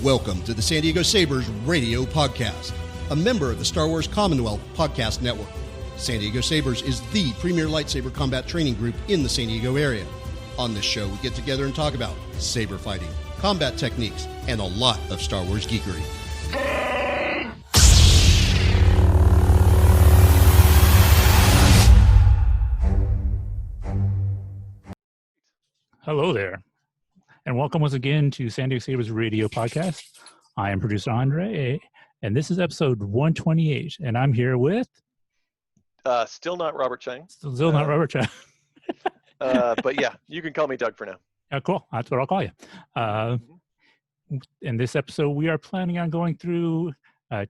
Welcome to the San Diego Sabers radio podcast, a member of the Star Wars Commonwealth podcast network. San Diego Sabers is the premier lightsaber combat training group in the San Diego area. On this show, we get together and talk about saber fighting, combat techniques, and a lot of Star Wars geekery. Hello there, and welcome once again to San Diego Sabers radio podcast. I am producer Andre, and this is episode 128, and I'm here with... Still not Robert Chang. Still not Robert Chang. But yeah, you can call me Doug for now. Cool, that's what I'll call you. In this episode, we are planning on going through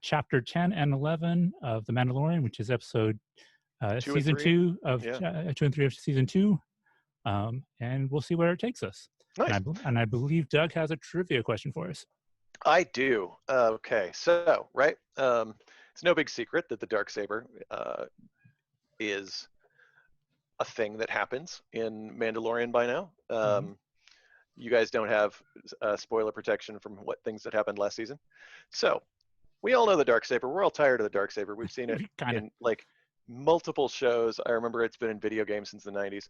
chapter 10 and 11 of The Mandalorian, which is episode season 2 of 2 and 3 of season 2. And we'll see where it takes us. Nice. And I believe Doug has a trivia question for us. I do. Okay, so, right, it's no big secret that the Darksaber is a thing that happens in Mandalorian by now. You guys don't have spoiler protection from what things that happened last season. So, we all know the Darksaber. We're all tired of the Darksaber. We've seen it in, like, multiple shows. I remember it's been in video games since the 90s.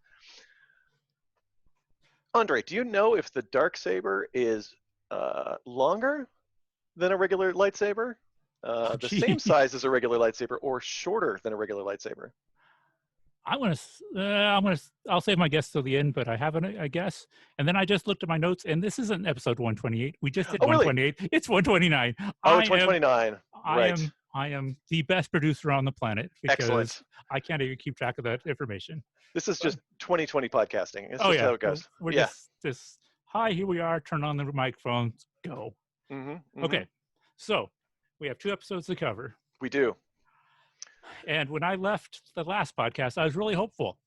Andre, do you know if the Darksaber is longer than a regular lightsaber, the same size as a regular lightsaber, or shorter than a regular lightsaber? I'll save my guess till the end, but I have a guess. And then I just looked at my notes, and this isn't episode 128. We just did 128. Really? It's 129. Oh, it's 129. Right. I am the best producer on the planet because Excellent. I can't even keep track of that information. This is just 2020 podcasting. It's just how it goes. We're just, hi, here we are, turn on the microphones, go. Okay, so we have 2 episodes to cover. We do. And when I left the last podcast, I was really hopeful.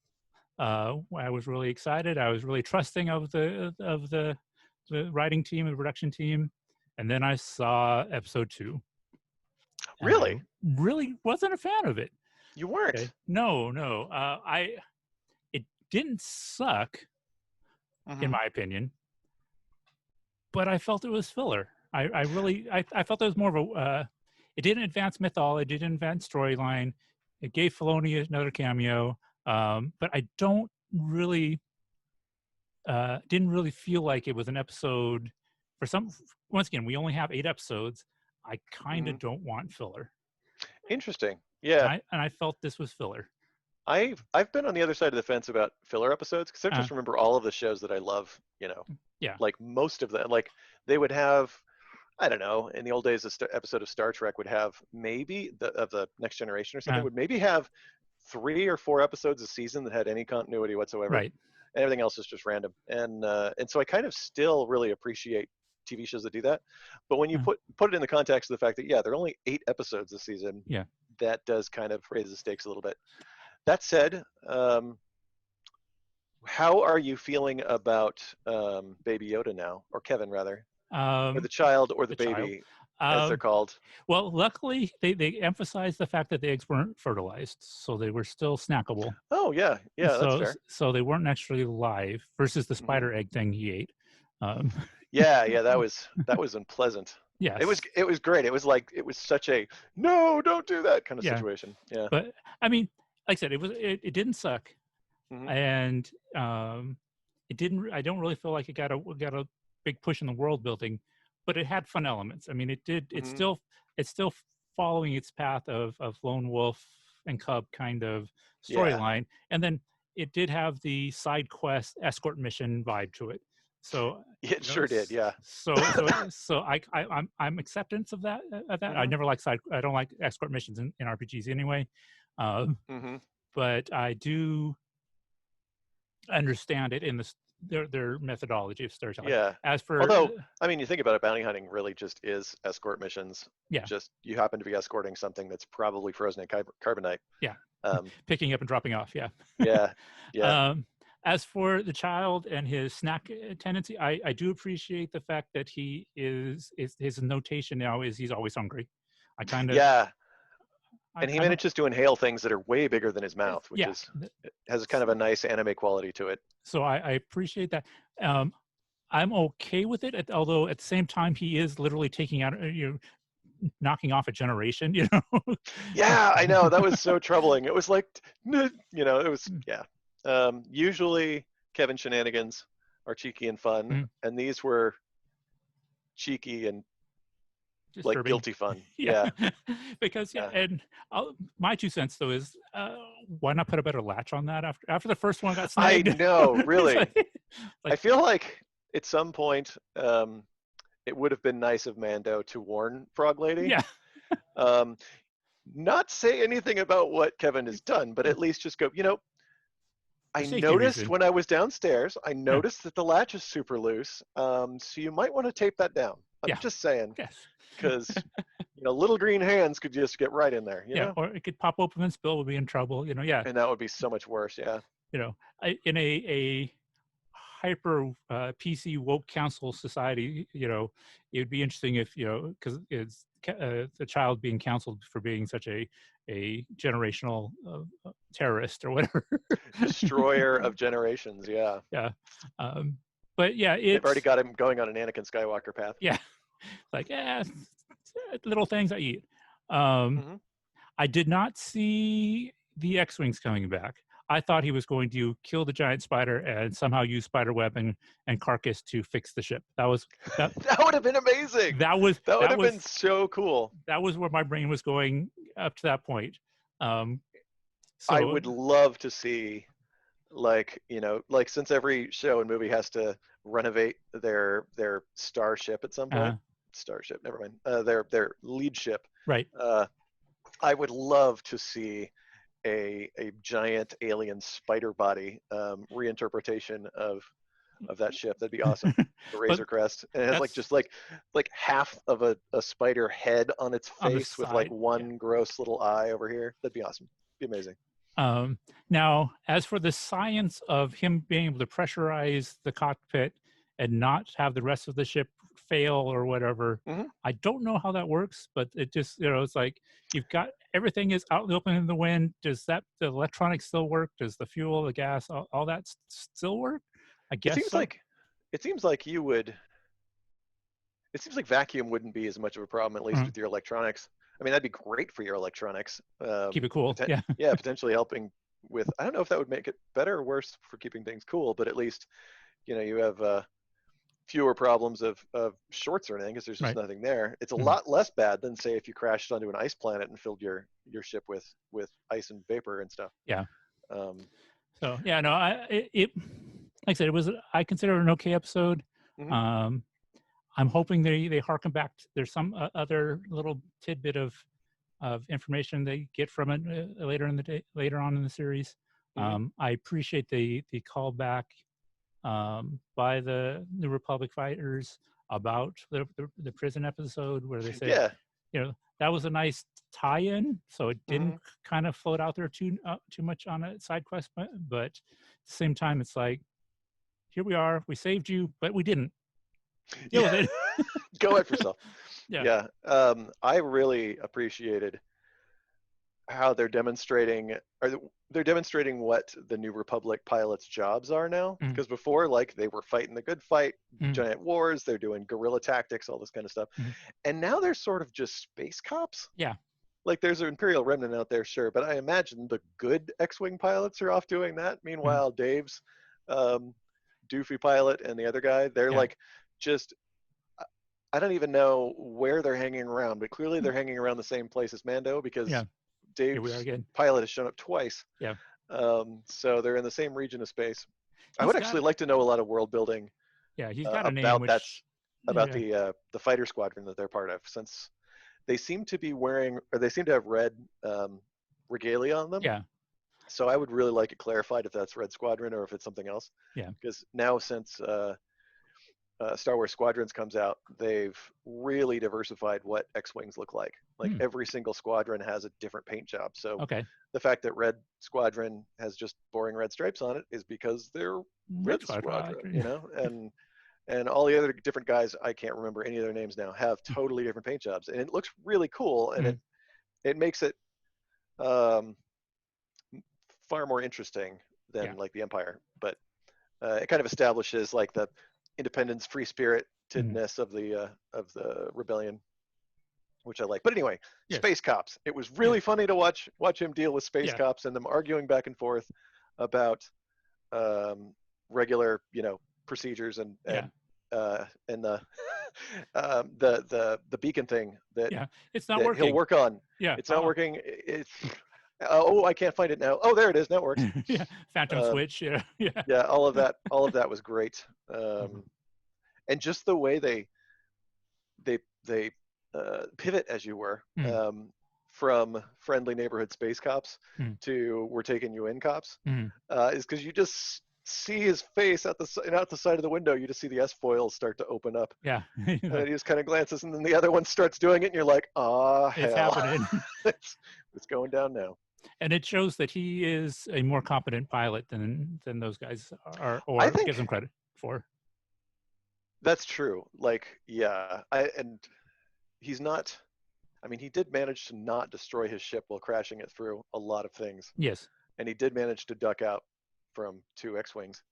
I was really excited. I was really trusting of the writing team, the production team. And then I saw episode 2. Really? I really wasn't a fan of it. You weren't? Okay. No. It didn't suck, in my opinion, but I felt it was filler. I felt it was more of a, it didn't advance mythology, it didn't advance storyline. It gave Filoni another cameo, but I don't really, didn't really feel like it was an episode once again, we only have 8 episodes. I kind of don't want filler. Interesting. Yeah. And I felt this was filler. I've been on the other side of the fence about filler episodes because I just remember all of the shows that I love, like most of them, like they would have, I don't know, in the old days, an episode of Star Trek would have maybe of the Next Generation or something would maybe have 3 or 4 episodes a season that had any continuity whatsoever. Right. And everything else is just random. And so I kind of still really appreciate TV shows that do that. But when you put it in the context of the fact that, there are only 8 episodes this season, that does kind of raise the stakes a little bit. That said, how are you feeling about Baby Yoda now, or Kevin rather, or the child, or the baby, as they're called? Well, luckily they emphasized the fact that the eggs weren't fertilized, so they were still snackable. Oh yeah, that's fair. So they weren't actually live versus the spider egg thing he ate. Yeah, that was unpleasant. Yeah, it was great. It was such a no, don't do that kind of situation. Yeah, but I mean, like I said, it didn't suck, and it didn't. I don't really feel like it got a big push in the world building, but it had fun elements. I mean, it did. It's still following its path of lone wolf and cub kind of storyline, and then it did have the side quest escort mission vibe to it. So it sure did, yeah. So I'm acceptance of that. I never like I don't like escort missions in RPGs anyway. But I do understand it in their methodology of storytelling. Yeah. Although, I mean, you think about it, bounty hunting really just is escort missions. Yeah. Just you happen to be escorting something that's probably frozen in carbonite. Yeah. Picking up and dropping off. Yeah. Yeah. As for the child and his snack tendency, I do appreciate the fact that he is his notation now is he's always hungry. I kind of and he manages to inhale things that are way bigger than his mouth, which has kind of a nice anime quality to it. So I appreciate that. I'm okay with it. Although at the same time, he is literally taking out, knocking off a generation. Yeah, I know. That was so troubling. It was like, it was, yeah. Usually Kevin shenanigans are cheeky and fun, Mm. and these were cheeky and like Disturbing. guilty fun. Yeah. Because Yeah. and my 2 cents though is, why not put a better latch on that after the first one got I snagged? know, really. Like, I feel like at some point, it would have been nice of Mando to warn Frog Lady. yeah, Um, not say anything about what Kevin has done, but at least just go, for I safety noticed reason. when I was downstairs, I noticed that the latch is super loose. So you might want to tape that down. I'm Yeah. just saying, Yes. because little green hands could just get right in there, Yeah, or it could pop open and spill. Would be in trouble. Yeah. and that would be so much worse. Yeah. In a hyper PC woke council society, it would be interesting if because it's the child being counseled for being such a generational terrorist or whatever. Destroyer of generations. Yeah. Yeah, but yeah, They've already it's got him going on an Anakin Skywalker path. yeah, like little things I eat. I did not see the X-wings coming back. I thought he was going to kill the giant spider and somehow use spider web and carcass to fix the ship. That That would have been amazing. that would have been so cool. That was where my brain was going up to that point. I would love to see, like since every show and movie has to renovate their starship at some point. Starship, never mind. Their lead ship. Right. I would love to see a giant alien spider body reinterpretation of that ship. That'd be awesome. The Razor Crest, and it has like half of a spider head on its face with like one gross little eye over here. That'd be awesome. Be amazing. Now, as for the science of him being able to pressurize the cockpit and not have the rest of the ship fail or whatever, I don't know how that works, but it just, it's like you've got everything is out in the open in the wind. Does the electronics still work? Does the fuel, the gas, all that still work? I guess it seems like you would. It seems like vacuum wouldn't be as much of a problem, at least with your electronics. I mean, that'd be great for your electronics. Keep it cool. Yeah, potentially helping with. I don't know if that would make it better or worse for keeping things cool, but at least you have fewer problems of short circuiting because there's just nothing there. It's a lot less bad than, say, if you crashed onto an ice planet and filled your ship with ice and vapor and stuff. Yeah. So yeah, no, like I said, I consider it an okay episode. I'm hoping they harken back. There's some other little tidbit of information they get from it later on in the series. I appreciate the callback by the New Republic fighters about the prison episode where they said, that was a nice tie-in, so it didn't kind of float out there too much on a side quest, but at the same time, it's like, here we are, we saved you, but we didn't. Deal with it. Go at yourself. Yeah. I really appreciated how they're demonstrating what the New Republic pilots' jobs are now. Because before, like, they were fighting the good fight, giant wars, they're doing guerrilla tactics, all this kind of stuff. And now they're sort of just space cops. Yeah. Like, there's an Imperial remnant out there, sure, but I imagine the good X-Wing pilots are off doing that. Meanwhile, Dave's doofy pilot and the other guy, they're like just, I don't even know where they're hanging around, but clearly they're hanging around the same place as Mando because Dave's pilot has shown up twice. Yeah. So they're in the same region of space. I would actually like to know a lot of world building. Yeah, he's got a name about the fighter squadron that they're part of, since they seem to be wearing, or they seem to have red regalia on them. Yeah. So I would really like it clarified if that's Red Squadron or if it's something else. Yeah. Because now, since Star Wars Squadrons comes out, they've really diversified what X-Wings look like. Like every single squadron has a different paint job. So the fact that Red Squadron has just boring red stripes on it is because they're Red Squadron, and all the other different guys, I can't remember any of their names now, have totally different paint jobs, and it looks really cool, and it makes it far more interesting than like the Empire, but it kind of establishes like the independence, free spiritedness of the rebellion, which I like. But anyway, Yes. space cops. It was really funny to watch him deal with space Yeah. cops and them arguing back and forth about regular, procedures and the the beacon thing that it's not that working. he'll work on. Yeah, It's not working. It's I can't find it now. Oh, there it is. Now it works. yeah, phantom switch. Yeah. Yeah, all of that was great. And just the way they pivot, as you were, from friendly neighborhood space cops to we're taking you in cops, is because you just see his face out the side of the window. You just see the S foils start to open up. Yeah. And he just kind of glances, and then the other one starts doing it, and you're like, "Ah, it's hell. happening." It's going down now. And it shows that he is a more competent pilot than those guys are, or I think gives him credit for. That's true. Like, yeah, and he's not. I mean, he did manage to not destroy his ship while crashing it through a lot of things. Yes. And he did manage to duck out from 2 X-Wings.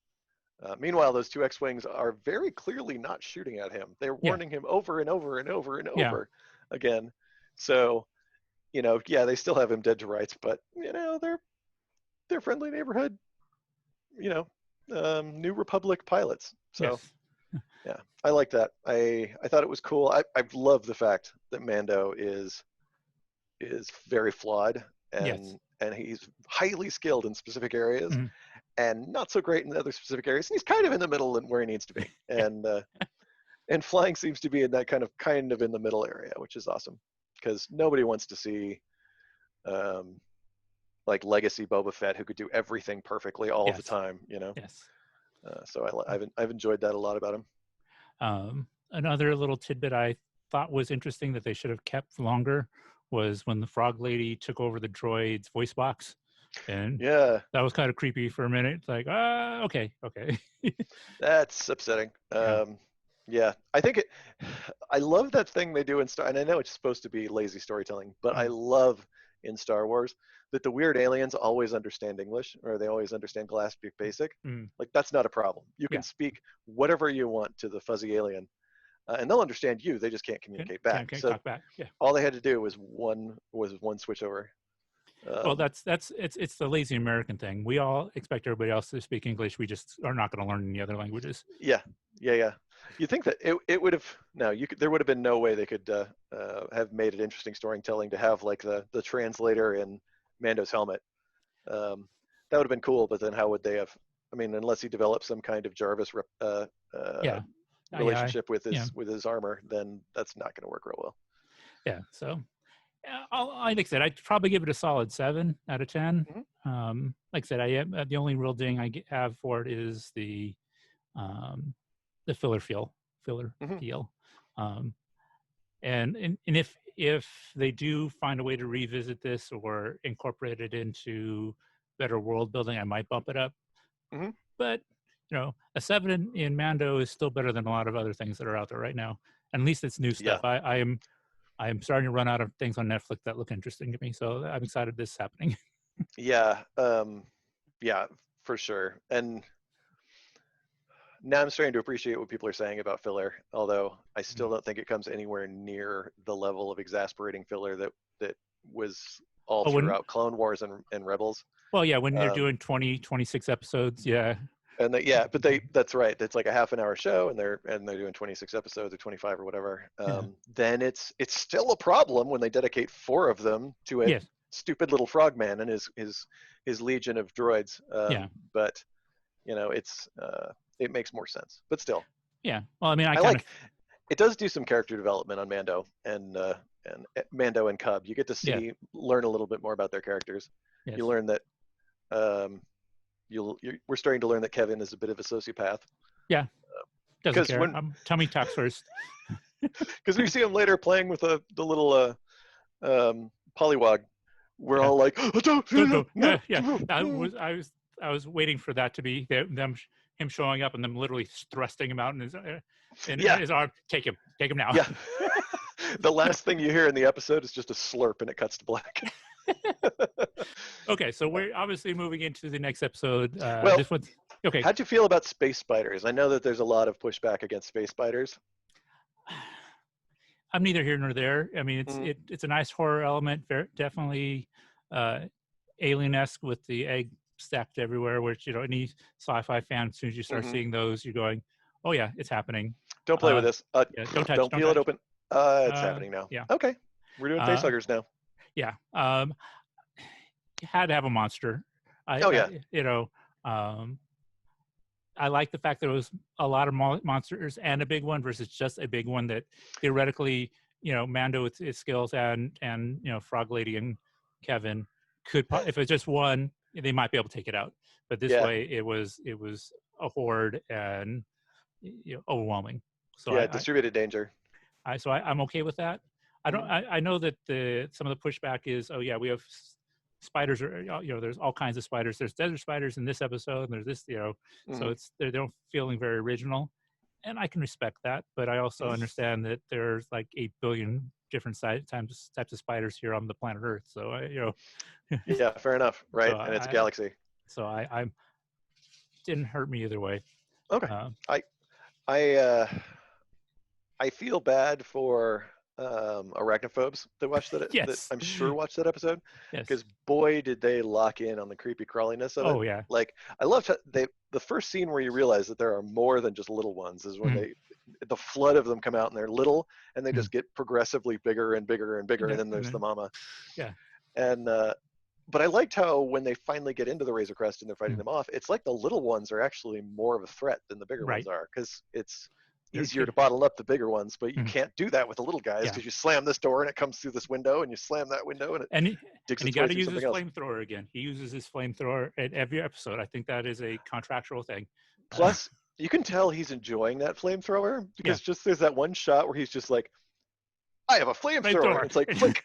Meanwhile, those 2 X-Wings are very clearly not shooting at him. They're warning him over and over and over and over again. So, they still have him dead to rights, but they're friendly neighborhood, New Republic pilots. So. Yes. Yeah, I like that. I thought it was cool. I love the fact that Mando is very flawed and he's highly skilled in specific areas and not so great in other specific areas. And he's kind of in the middle and where he needs to be. And and flying seems to be in that kind of in the middle area, which is awesome because nobody wants to see like legacy Boba Fett who could do everything perfectly all the time. Yes. So I've enjoyed that a lot about him. Another little tidbit I thought was interesting that they should have kept longer was when the frog lady took over the droid's voice box. And that was kind of creepy for a minute. It's like, okay. That's upsetting. Yeah, I think I love that thing they do in Star, and I know it's supposed to be lazy storytelling, but I love in Star Wars that the weird aliens always understand English, or they always understand Galactic Basic. Like, that's not a problem. You can speak whatever you want to the fuzzy alien, and they'll understand you. They just can't communicate back. Can't so talk back. Yeah. All they had to do was one switch over. Well, it's the lazy American thing. We all expect everybody else to speak English. We just are not going to learn any other languages. Yeah. You think that it would have there would have been no way they could have made it interesting storytelling to have like the translator in Mando's helmet. That would have been cool, but then how would they have? I mean, unless he developed some kind of Jarvis relationship with his armor, then that's not going to work real well. Yeah. So, like I said, I'd probably give it a solid 7 out of 10. Like I said, the only real ding I have for it is the filler feel. And if they do find a way to revisit this or incorporate it into better world building, I might bump it up. But a 7 in Mando is still better than a lot of other things that are out there right now. And at least it's new stuff. I am starting to run out of things on Netflix that look interesting to me, so I'm excited this is happening. Yeah, for sure. And now I'm starting to appreciate what people are saying about filler, although I still don't think it comes anywhere near the level of exasperating filler that was all throughout Clone Wars and Rebels. Well, yeah, when they're doing 26 episodes, yeah. And that's right. It's like a half an hour show, and they're doing 26 episodes or 25 or whatever. Then it's still a problem when they dedicate 4 of them to a stupid little frogman and his legion of droids. But it makes more sense. But still. Yeah. Well, I mean, it does do some character development on Mando and Mando and Cub. You get to learn a little bit more about their characters. Yes. You learn that we're starting to learn that Kevin is a bit of a sociopath. Yeah. Doesn't care. Tummy talks first. Because we see him later playing with the little polywog. We're all like, oh, don't. I was waiting for that to be him showing up and them literally thrusting him out in his arm. Take him now. Yeah. The last thing you hear in the episode is just a slurp, and it cuts to black. Okay, so we're obviously moving into the next episode. Okay. How'd you feel about space spiders? I know that there's a lot of pushback against space spiders. I'm neither here nor there. I mean, Mm. it's a nice horror element, definitely alien-esque with the egg stacked everywhere. Which any sci-fi fan, as soon as you start seeing those, you're going, "Oh yeah, it's happening." Don't play with this. Yeah, don't touch. Don't Don't peel it touch. open. It's happening now. Yeah. Okay. We're doing facehuggers now. Yeah. You had to have a monster. I like the fact that it was a lot of monsters and a big one versus just a big one that theoretically, Mando with his skills and Frog Lady and Kevin could, if it's just one, they might be able to take it out. But this way, it was a horde and overwhelming. So distributed danger. I'm okay with that. I know that some of the pushback is, oh yeah, we have spiders, or there's all kinds of spiders. There's desert spiders in this episode, and there's this, so they're feeling very original, and I can respect that. But I also understand that there's like 8 billion different types of spiders here on the planet Earth. So yeah, fair enough, right? So and it's a galaxy. So I didn't hurt me either way. Okay. I feel bad for arachnophobes that watch that, that I'm sure watched that episode, because boy did they lock in on the creepy crawliness of it. Oh yeah. Like I love the first scene where you realize that there are more than just little ones is when the flood of them come out and they're little and they just get progressively bigger and bigger and bigger, and then there's the mama. Yeah. And but I liked how when they finally get into the Razor Crest and they're fighting them off, it's like the little ones are actually more of a threat than the bigger ones are, because it's easier to bottle up the bigger ones, but you can't do that with the little guys, because you slam this door and it comes through this window, and you slam that window and it digs its way through something else. And he got to use his flamethrower again. He uses his flamethrower at every episode. I think that is a contractual thing. Plus, you can tell he's enjoying that flamethrower, because just there's that one shot where he's just like, I have a flamethrower. It's like, click.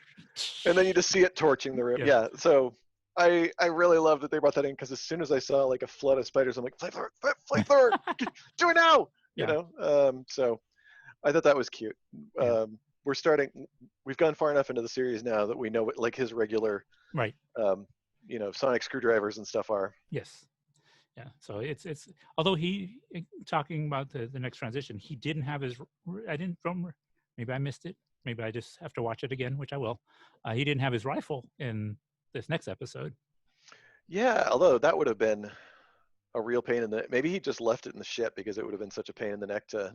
And then you just see it torching the room. Yeah. So I really love that they brought that in, because as soon as I saw like a flood of spiders, I'm like, flamethrower, do it now. You know? So I thought that was cute. We've gone far enough into the series now that we know what like his regular, sonic screwdrivers and stuff are. Yes. Yeah. So it's although talking about the next transition, he didn't have his, maybe I missed it. Maybe I just have to watch it again, which I will. He didn't have his rifle in this next episode. Yeah, although that would have been a real pain in the. Maybe he just left it in the ship, because it would have been such a pain in the neck to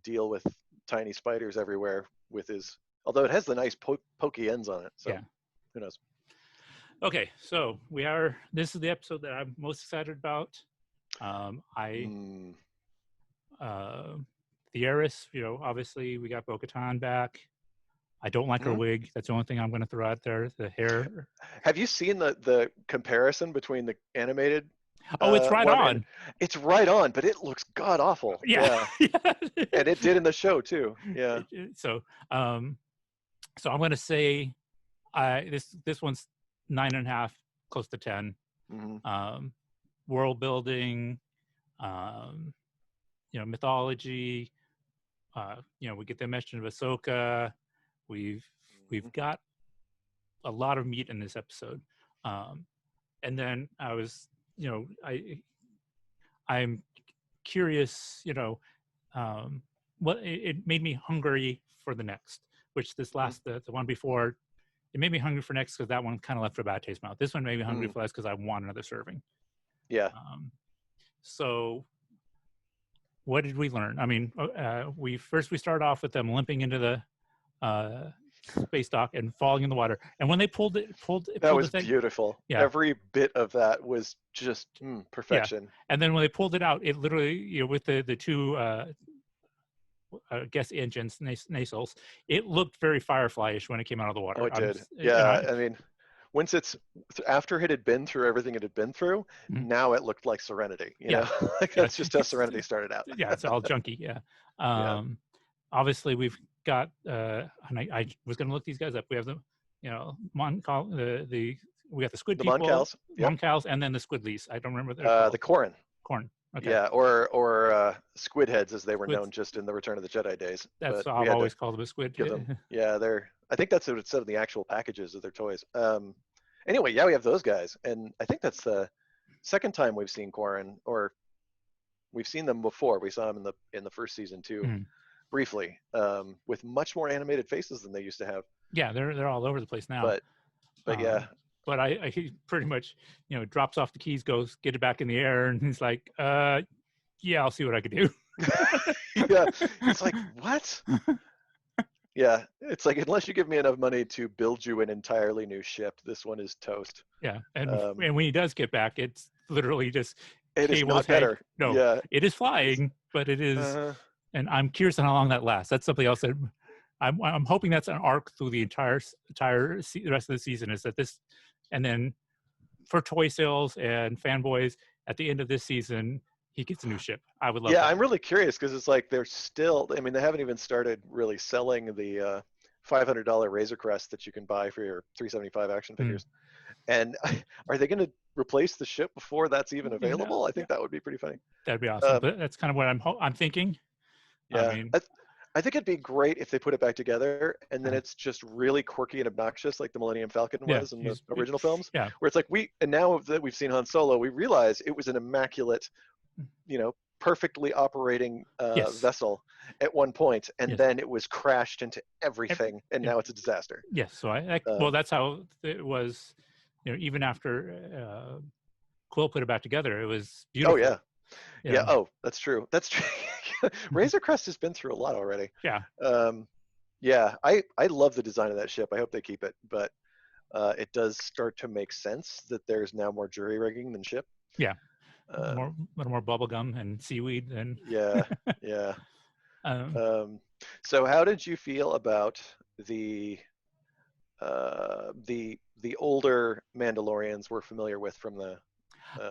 deal with tiny spiders everywhere with his. Although it has the nice pokey ends on it, so who knows? Okay, so this is the episode that I'm most excited about. The heiress, obviously we got Bo-Katan back. I don't like her wig. That's the only thing I'm going to throw out there. The hair. Have you seen the comparison between the animated? Oh, it's right on. It's right on, but it looks god awful. Yeah. And it did in the show too. Yeah. So I'm going to say, this one's 9.5, close to 10. World building, mythology. We get the mention of Ahsoka. We've got a lot of meat in this episode, and then I was, I'm curious, what it made me hungry for the next, which this last the one before, it made me hungry for next because that one kind of left a bad taste in my mouth. This one made me hungry for less because I want another serving. Yeah. So what did we learn? I mean, we started off with them limping into the space dock and falling in the water. And when they pulled that was beautiful. Yeah. Every bit of that was just perfection. Yeah. And then when they pulled it out, it literally, with the two, I guess engines, nacelles, it looked very Firefly-ish when it came out of the water. Oh, it did. Yeah. I mean, once after it had been through everything it had been through, now it looked like Serenity. You know, like that's just how Serenity started out. Yeah, it's all junky. Yeah. Obviously, we've got. And I was going to look these guys up. We have the, we got the squid people, Moncals, and then the squidlies. I don't remember the Corrin. Corrin. Okay. Yeah, or squid heads, as they were known just in the Return of the Jedi days. That's I've always called them a squid. Yeah, I think that's what it said in the actual packages of their toys. Anyway, we have those guys, and I think that's the second time we've seen Corrin, or We've seen them before. We saw them in the first season too, briefly, with much more animated faces than they used to have. Yeah, they're all over the place now. But yeah. But he pretty much, drops off the keys, goes get it back in the air, and he's like, yeah, I'll see what I can do. Yeah, it's like, what? Yeah, it's like, unless you give me enough money to build you an entirely new ship, this one is toast. Yeah, and when he does get back, it's literally just it is not better. No, yeah, it is flying, but it is, and I'm curious on how long that lasts. That's something else that I'm hoping that's an arc through the entire rest of the season. Is that this, and then for toy sales and fanboys, at the end of this season, he gets a new ship. I would love that. I'm really curious because it's like they're still, I mean, they haven't even started really selling the $500 Razor Crest that you can buy for your $375 action figures. And are they going to replace the ship before that's even available? I think that would be pretty funny. That'd be awesome. But that's kind of what I'm thinking. Yeah. I think it'd be great if they put it back together and then it's just really quirky and obnoxious like the Millennium Falcon was in the original films. Yeah. Where it's like now that we've seen Han Solo, we realize it was an immaculate, perfectly operating vessel at one point, and then it was crashed into everything, and now it's a disaster. Yes. So well, that's how it was, even after Quill put it back together, it was beautiful. Oh, yeah. Yeah. Oh, that's true. That's true. Razor Crest has been through a lot already. Yeah. I love the design of that ship. I hope they keep it, but it does start to make sense that there's now more jury rigging than ship. Yeah. A little more bubble gum and seaweed and yeah. So how did you feel about the older Mandalorians we're familiar with from the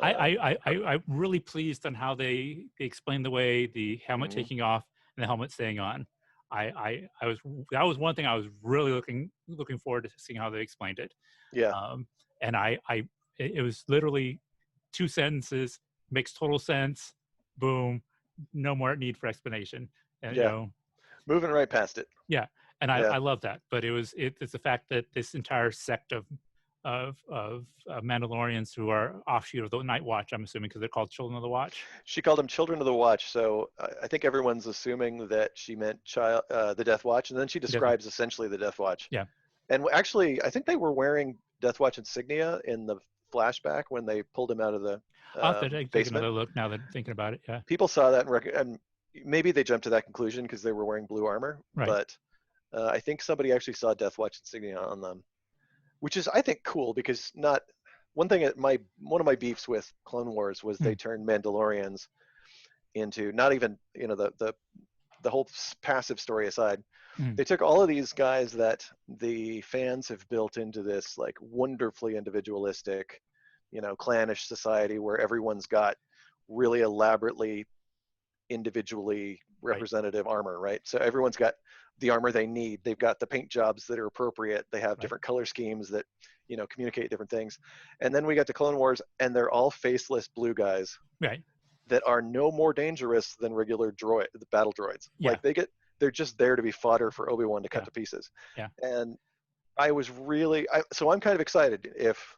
I'm really pleased on how they explained the way the helmet taking off and the helmet staying on. That was one thing I was really looking forward to seeing how they explained it. Yeah. And it was literally 2 sentences, makes total sense. Boom. No more need for explanation. And, moving right past it. Yeah. And I love that. But it's the fact that this entire sect of Mandalorians who are offshoot of the Night Watch, I'm assuming, because they're called Children of the Watch. She called them Children of the Watch, so I think everyone's assuming that she meant the Death Watch, and then she describes essentially the Death Watch. Yeah. And actually, I think they were wearing Death Watch insignia in the flashback when they pulled him out of the basement. Another look now that I'm thinking about it. Yeah. People saw that and maybe they jumped to that conclusion because they were wearing blue armor. Right. But I think somebody actually saw Death Watch insignia on them, which is, I think, cool because one of my beefs with Clone Wars was they turned Mandalorians into not even, the whole passive story aside, they took all of these guys that the fans have built into this like wonderfully individualistic, clannish society where everyone's got really elaborately individually representative armor, right? So everyone's got the armor they need. They've got the paint jobs that are appropriate. They have different color schemes that, communicate different things. And then we got to Clone Wars, and they're all faceless blue guys, right? That are no more dangerous than regular the battle droids. Yeah. Like they're just there to be fodder for Obi-Wan to cut to pieces. Yeah. And I was so I'm kind of excited if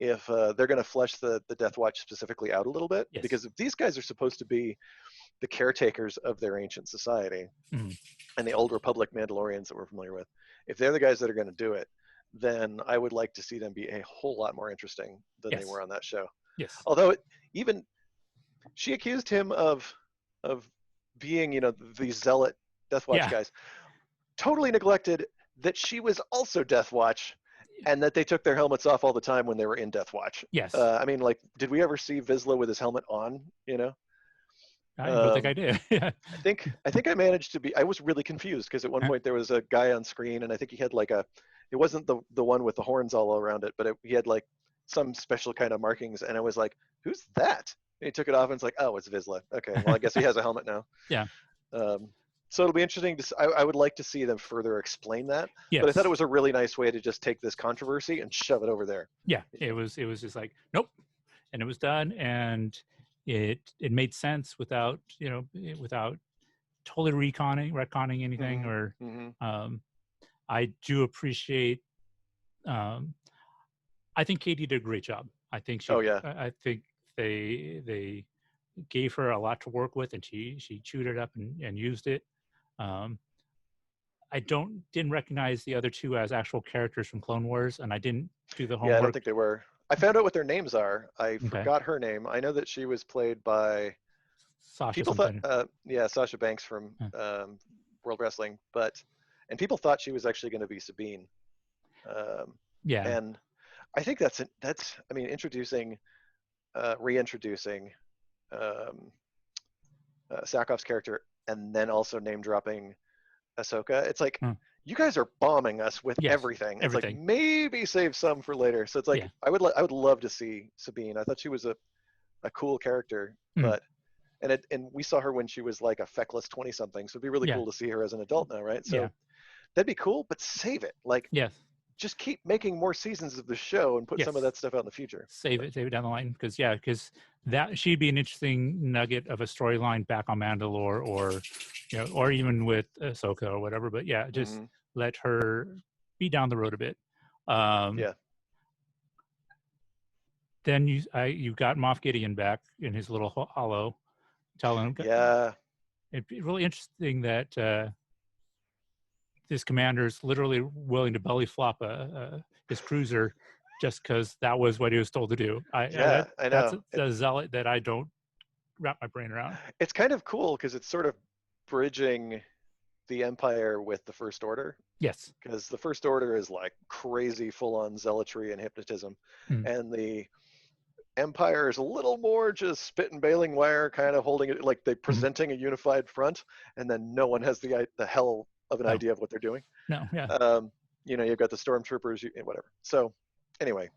they're going to flesh the Death Watch specifically out a little bit, because if these guys are supposed to be the caretakers of their ancient society and the old Republic Mandalorians that we're familiar with, if they're the guys that are going to do it, then I would like to see them be a whole lot more interesting than they were on that show. Yes. Although she accused him of being, the zealot Death Watch guys, totally neglected that she was also Death Watch and that they took their helmets off all the time when they were in Death Watch. Yes. I mean, like, did we ever see Vizsla with his helmet on, I don't think I did. I think I managed to I was really confused because at one point there was a guy on screen and I think he had like it wasn't the one with the horns all around it, but he had like some special kind of markings and I was like, who's that? And he took it off and it's like, oh, it's Vizsla. Okay, well, I guess he has a helmet now. Yeah. So it'll be interesting I would like to see them further explain that. Yes. But I thought it was a really nice way to just take this controversy and shove it over there. Yeah, it was just like, nope. And it was done, and it made sense without totally retconning anything. Or I do appreciate. I think Katie did a great job. I think she. Oh yeah. I think they gave her a lot to work with, and she chewed it up and used it. I didn't recognize the other two as actual characters from Clone Wars, and I didn't do the homework. Yeah, I don't think they were. I found out what their names are. I Okay. forgot her name. I know that she was played by Sasha people something. thought, Sasha Banks from World Wrestling, and people thought she was actually going to be Sabine. Yeah. And I think that's reintroducing Sakov's character, and then also name dropping Ahsoka. It's like, you guys are bombing us with everything. It's like, maybe save some for later. So it's like, I would love to see Sabine. I thought she was a cool character, but and we saw her when she was like a feckless 20-something. So it'd be really cool to see her as an adult now, right? So that'd be cool, but save it. Like, just keep making more seasons of the show and put some of that stuff out in the future. Save it down the line, because that she'd be an interesting nugget of a storyline back on Mandalore, or even with Ahsoka or whatever. But just let her be down the road a bit. Then you got Moff Gideon back in his little hollow, telling him. It'd be really interesting that this commander's literally willing to belly flop his cruiser just because that was what he was told to do. I know. That's a zealot that I don't wrap my brain around. It's kind of cool because it's sort of bridging the Empire with the First Order. Yes. Because the First Order is like crazy full-on zealotry and hypnotism. And the Empire is a little more just spit and baling wire, kind of holding it, like they presenting a unified front, and then no one has the hell of an idea of what they're doing. You've got the stormtroopers, whatever. So anyway,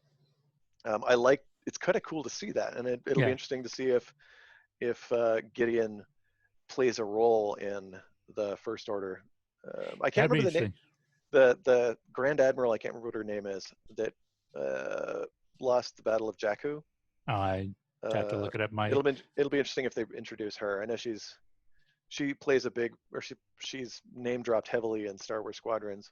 it's kind of cool to see that, and it'll be interesting to see if Gideon plays a role in the First Order. I can't remember the name. The Grand Admiral, I can't remember what her name is, that lost the Battle of Jakku. I have to look it up. It'll be interesting if they introduce her. I know she plays a big, or she's name dropped heavily in Star Wars Squadrons.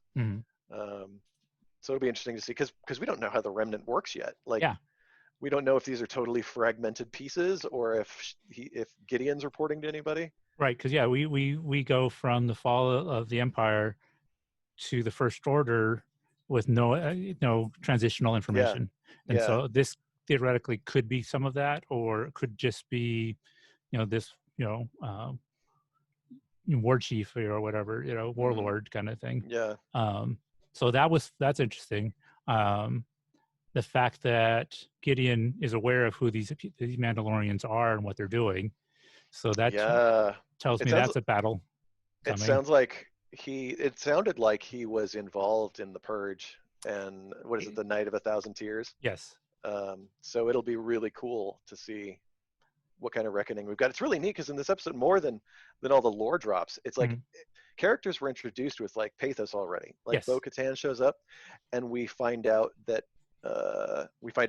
So it'll be interesting to see, because we don't know how the Remnant works yet. Like, we don't know if these are totally fragmented pieces, or if Gideon's reporting to anybody. Right, because we go from the fall of the Empire to the First Order with no transitional information, and so this theoretically could be some of that, or it could just be, this war chief or whatever, warlord kind of thing. So that's interesting. The fact that Gideon is aware of who these Mandalorians are and what they're doing, so that tells me that's a battle coming. It sounded like he was involved in the Purge and the Night of 1,000 Tears. Yes. So it'll be really cool to see what kind of reckoning we've got. It's really neat because in this episode, more than all the lore drops, it's like characters were introduced with like pathos already. Like Bo-Katan shows up, and we find out that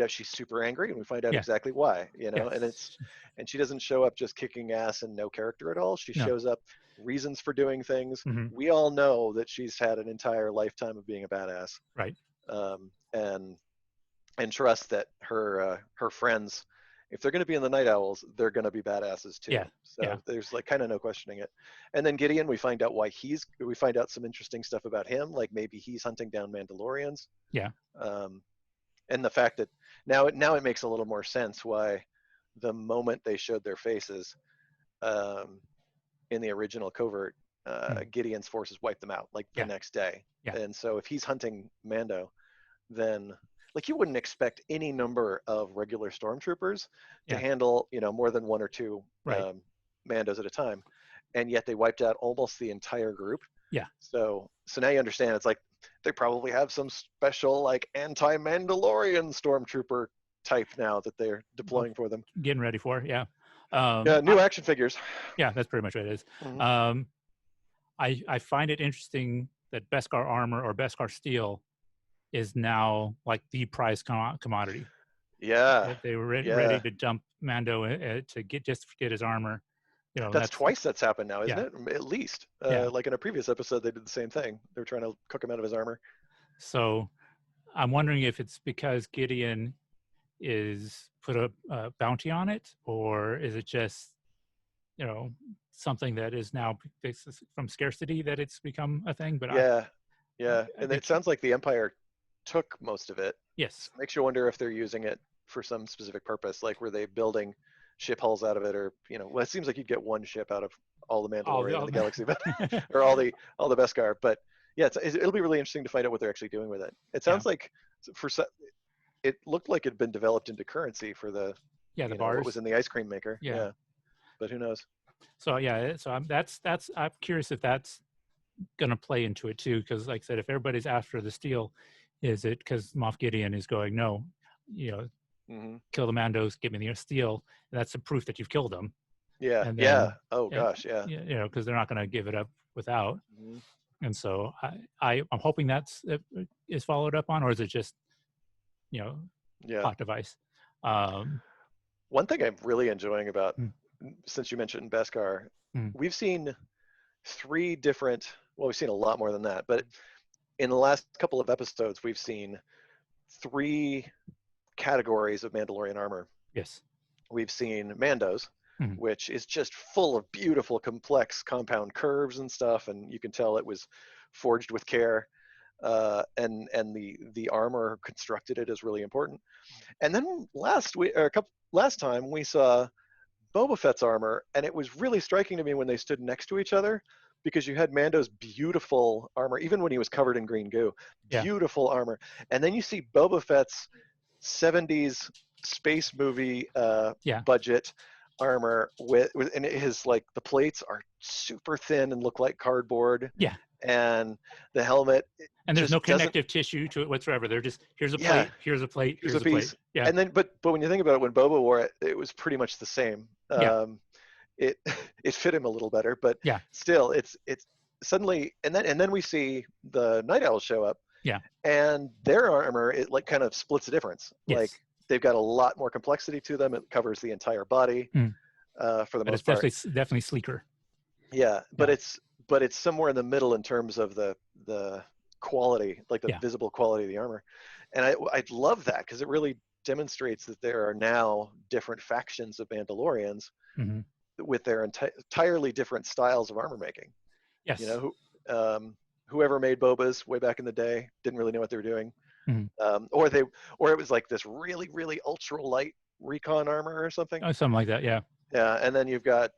she's super angry, and we find out exactly why. And she doesn't show up just kicking ass and no character at all. She shows up, reasons for doing things. We all know that she's had an entire lifetime of being a badass. Right. And trust that her friends, if they're going to be in the Night Owls, they're going to be badasses too. There's like kind of no questioning it. And then Gideon, we find out we find out some interesting stuff about him, like maybe he's hunting down Mandalorians. And the fact that now it makes a little more sense why the moment they showed their faces in the original covert, Gideon's forces wiped them out like the next day. And so if he's hunting Mando, then like you wouldn't expect any number of regular stormtroopers to handle, more than one or two Mandos at a time. And yet they wiped out almost the entire group. So now you understand, it's like they probably have some special like anti-Mandalorian stormtrooper type now that they're deploying for them. Getting ready for, new action figures. Yeah, that's pretty much what it is. I find it interesting that Beskar armor or Beskar steel is now like the prize commodity. They were ready to dump Mando to get his armor. That's twice that's happened now, isn't it? At least. Like in a previous episode, they did the same thing. They were trying to cook him out of his armor. So I'm wondering if it's because Gideon is put a bounty on it, or is it just, you know, something that is now from scarcity that it's become a thing? But Yeah, I and think it sounds like the Empire took most of it. yes. Makes you wonder if they're using it for some specific purpose, like were they building ship hulls out of it, or well, it seems like you'd get one ship out of all the Mandalorian in the galaxy, but or all the Beskar. But yeah, it'll be really interesting to find out what they're actually doing with it. It sounds like it looked like it had been developed into currency for the the bars. what was in the ice cream maker. Yeah. But who knows? So yeah, so I'm curious if that's going to play into it too, because like I said, if everybody's after the steel, is it because Moff Gideon is going, no, kill the Mandos, give me the steel, that's the proof that you've killed them. Yeah, and then, oh gosh, yeah. Because they're not going to give it up without. Mm-hmm. And so I'm hoping that's is followed up on, or is it just plot device? One thing I'm really enjoying about, since you mentioned Beskar, we've seen 3 different, we've seen a lot more than that, but in the last couple of episodes, we've seen 3 categories of Mandalorian armor. Yes. We've seen Mandos, which is just full of beautiful, complex compound curves and stuff, and you can tell it was forged with care. And the armor constructed it is really important. And then last time we saw Boba Fett's armor, and it was really striking to me when they stood next to each other, because you had Mando's beautiful armor, even when he was covered in green goo, beautiful armor, and then you see Boba Fett's 70s space movie budget armor with and his, like, the plates are super thin and look like cardboard. Yeah. And the helmet, and there's no connective tissue to it whatsoever. They're just, here's a plate, here's a plate, here's a piece. Plate. Yeah. And then, but when you think about it, when Boba wore it, it was pretty much the same. It fit him a little better, but still, it's suddenly, and then we see the Night Owls show up. Yeah. And their armor, it like kind of splits the difference. Yes. Like they've got a lot more complexity to them. It covers the entire body for the most part. It's definitely sleeker. Yeah, but it's somewhere in the middle in terms of the quality, like the visible quality of the armor. And I love that, because it really demonstrates that there are now different factions of Mandalorians with their entirely different styles of armor making. Yes. Whoever made Boba's way back in the day didn't really know what they were doing. Or it was like this really, really ultra light recon armor or something. Oh, something like that. Yeah. Yeah. And then you've got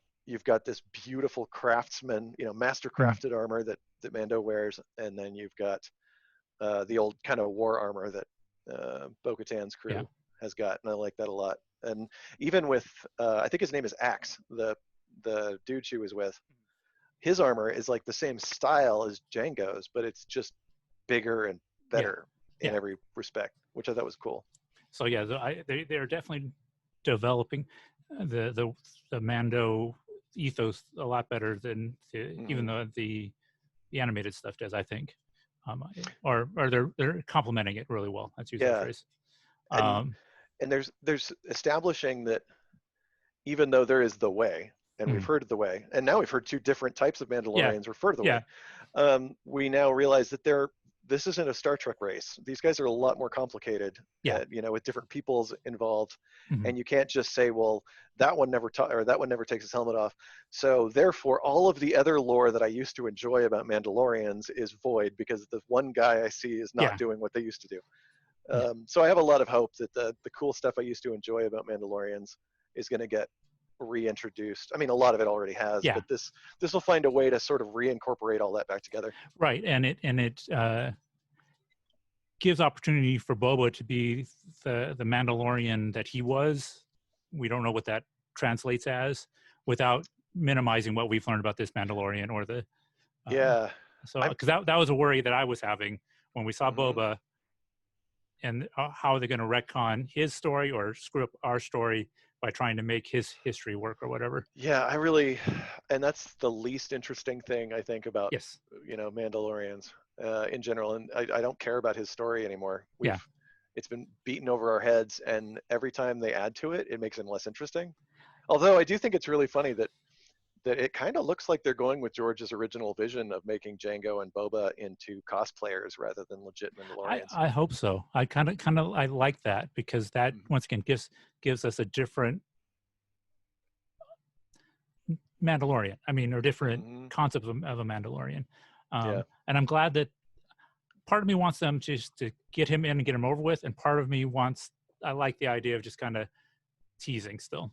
this beautiful craftsman, master crafted armor that Mando wears. And then you've got the old kind of war armor that Bo-Katan's crew has got. And I like that a lot. And even with, I think his name is Axe, the dude she was with, his armor is like the same style as Jango's, but it's just bigger and better in every respect, which I thought was cool. So they're definitely developing the Mando ethos a lot better than even though the animated stuff does, I think, or they're complementing it really well. That's using the phrase. And there's establishing that even though there is the way, and we've heard of the way, and now we've heard 2 different types of Mandalorians refer to the way. We now realize that this isn't a Star Trek race. These guys are a lot more complicated, with different peoples involved, and you can't just say, well, that one never takes his helmet off. So therefore, all of the other lore that I used to enjoy about Mandalorians is void, because the one guy I see is not doing what they used to do. So I have a lot of hope that the cool stuff I used to enjoy about Mandalorians is going to get reintroduced. I mean, a lot of it already has, but this will find a way to sort of reincorporate all that back together. Right, and it gives opportunity for Boba to be the Mandalorian that he was. We don't know what that translates as, without minimizing what we've learned about this Mandalorian or the So because that was a worry that I was having when we saw Boba, and how are they going to retcon his story or screw up our story by trying to make his history work or whatever. Yeah, and that's the least interesting thing I think about, Mandalorians in general. And I don't care about his story anymore. It's been beaten over our heads, and every time they add to it, it makes him less interesting. Although I do think it's really funny that that it kind of looks like they're going with George's original vision of making Jango and Boba into cosplayers rather than legit Mandalorians. I hope so. I kind of I like that, because that once again gives us a different Mandalorian. I mean, or different concepts of a Mandalorian. And I'm glad that part of me wants them just to get him in and get him over with, and part of me I like the idea of just kind of teasing still.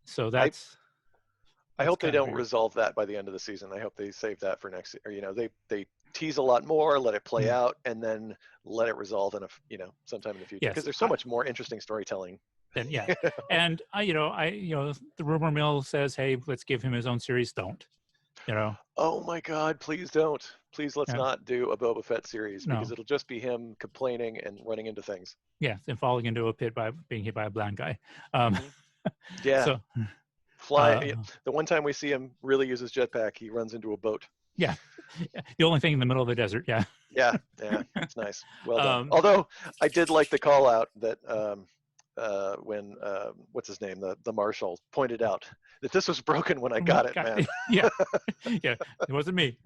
So I hope they don't resolve that by the end of the season. I hope they save that for next, or they tease a lot more, let it play out, and then let it resolve in sometime in the future, because there's so much more interesting storytelling. And and the rumor mill says, hey, let's give him his own series. Don't. Oh my God, please don't. Please let's not do a Boba Fett series, because it'll just be him complaining and running into things. Yeah, and falling into a pit by being hit by a blind guy. So, fly. The one time we see him really use his jetpack, he runs into a boat. Yeah, the only thing in the middle of the desert. Yeah, it's nice. Well done. Although I did like the call out that when what's his name, the marshal pointed out that this was broken when I got it, man. Yeah, it wasn't me.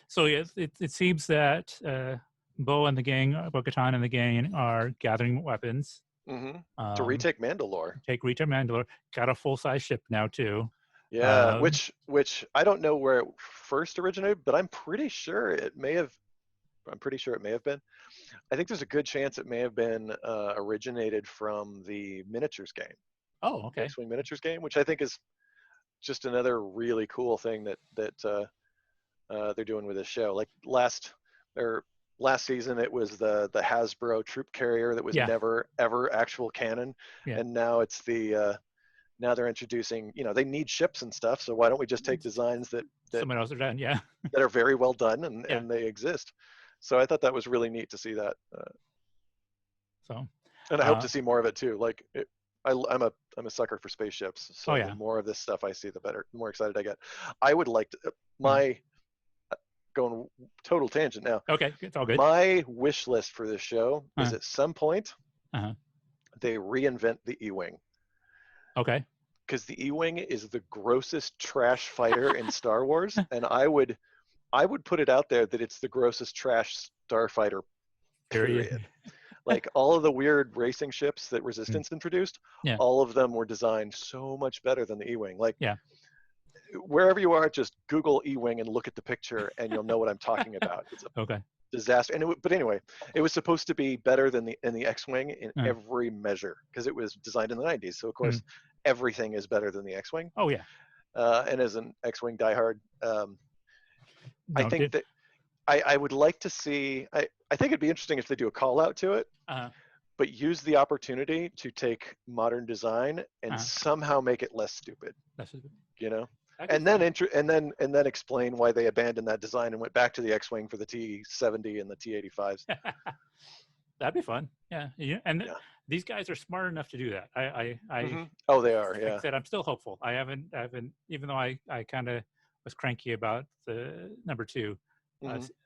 So yes, it seems that Bo and the gang, Bo-Katan and the gang, are gathering weapons to retake Mandalore. Retake Mandalore. Got a full-size ship now too. Yeah, which I don't know where it first originated, but I'm pretty sure it may have been. I think there's a good chance it may have been originated from the miniatures game. Oh, okay. X-Wing miniatures game, which I think is just another really cool thing that they're doing with this show. Like last season, it was the Hasbro troop carrier that was never ever actual canon, and now it's now they're introducing. They need ships and stuff, so why don't we just take designs that someone else has done, that are very well done and they exist. So I thought that was really neat to see that. And I hope to see more of it too. Like I'm a sucker for spaceships, so the more of this stuff I see, the better. The more excited I get. I would like to. Going total tangent now. Okay, it's all good. My wish list for this show is at some point they reinvent the E-Wing. Okay. Because the E-Wing is the grossest trash fighter in Star Wars, and I would put it out there that it's the grossest trash starfighter. Period. Like all of the weird racing ships that Resistance introduced, all of them were designed so much better than the E-Wing. Like, wherever you are, just Google E-Wing and look at the picture, and you'll know what I'm talking about. It's a disaster. But anyway, it was supposed to be better than the X-Wing in every measure, because it was designed in the 90s. So of course, everything is better than the X-Wing. Oh yeah. And as an X-Wing diehard, I think that I would like to see. I think it'd be interesting if they do a call out to it, but use the opportunity to take modern design and somehow make it less stupid. And then explain why they abandoned that design and went back to the X-Wing for the T-70 and the T-85s. That'd be fun. And these guys are smart enough to do that. Oh, they are. Like I said, I'm still hopeful. I haven't, even though I kind of was cranky about the number 2.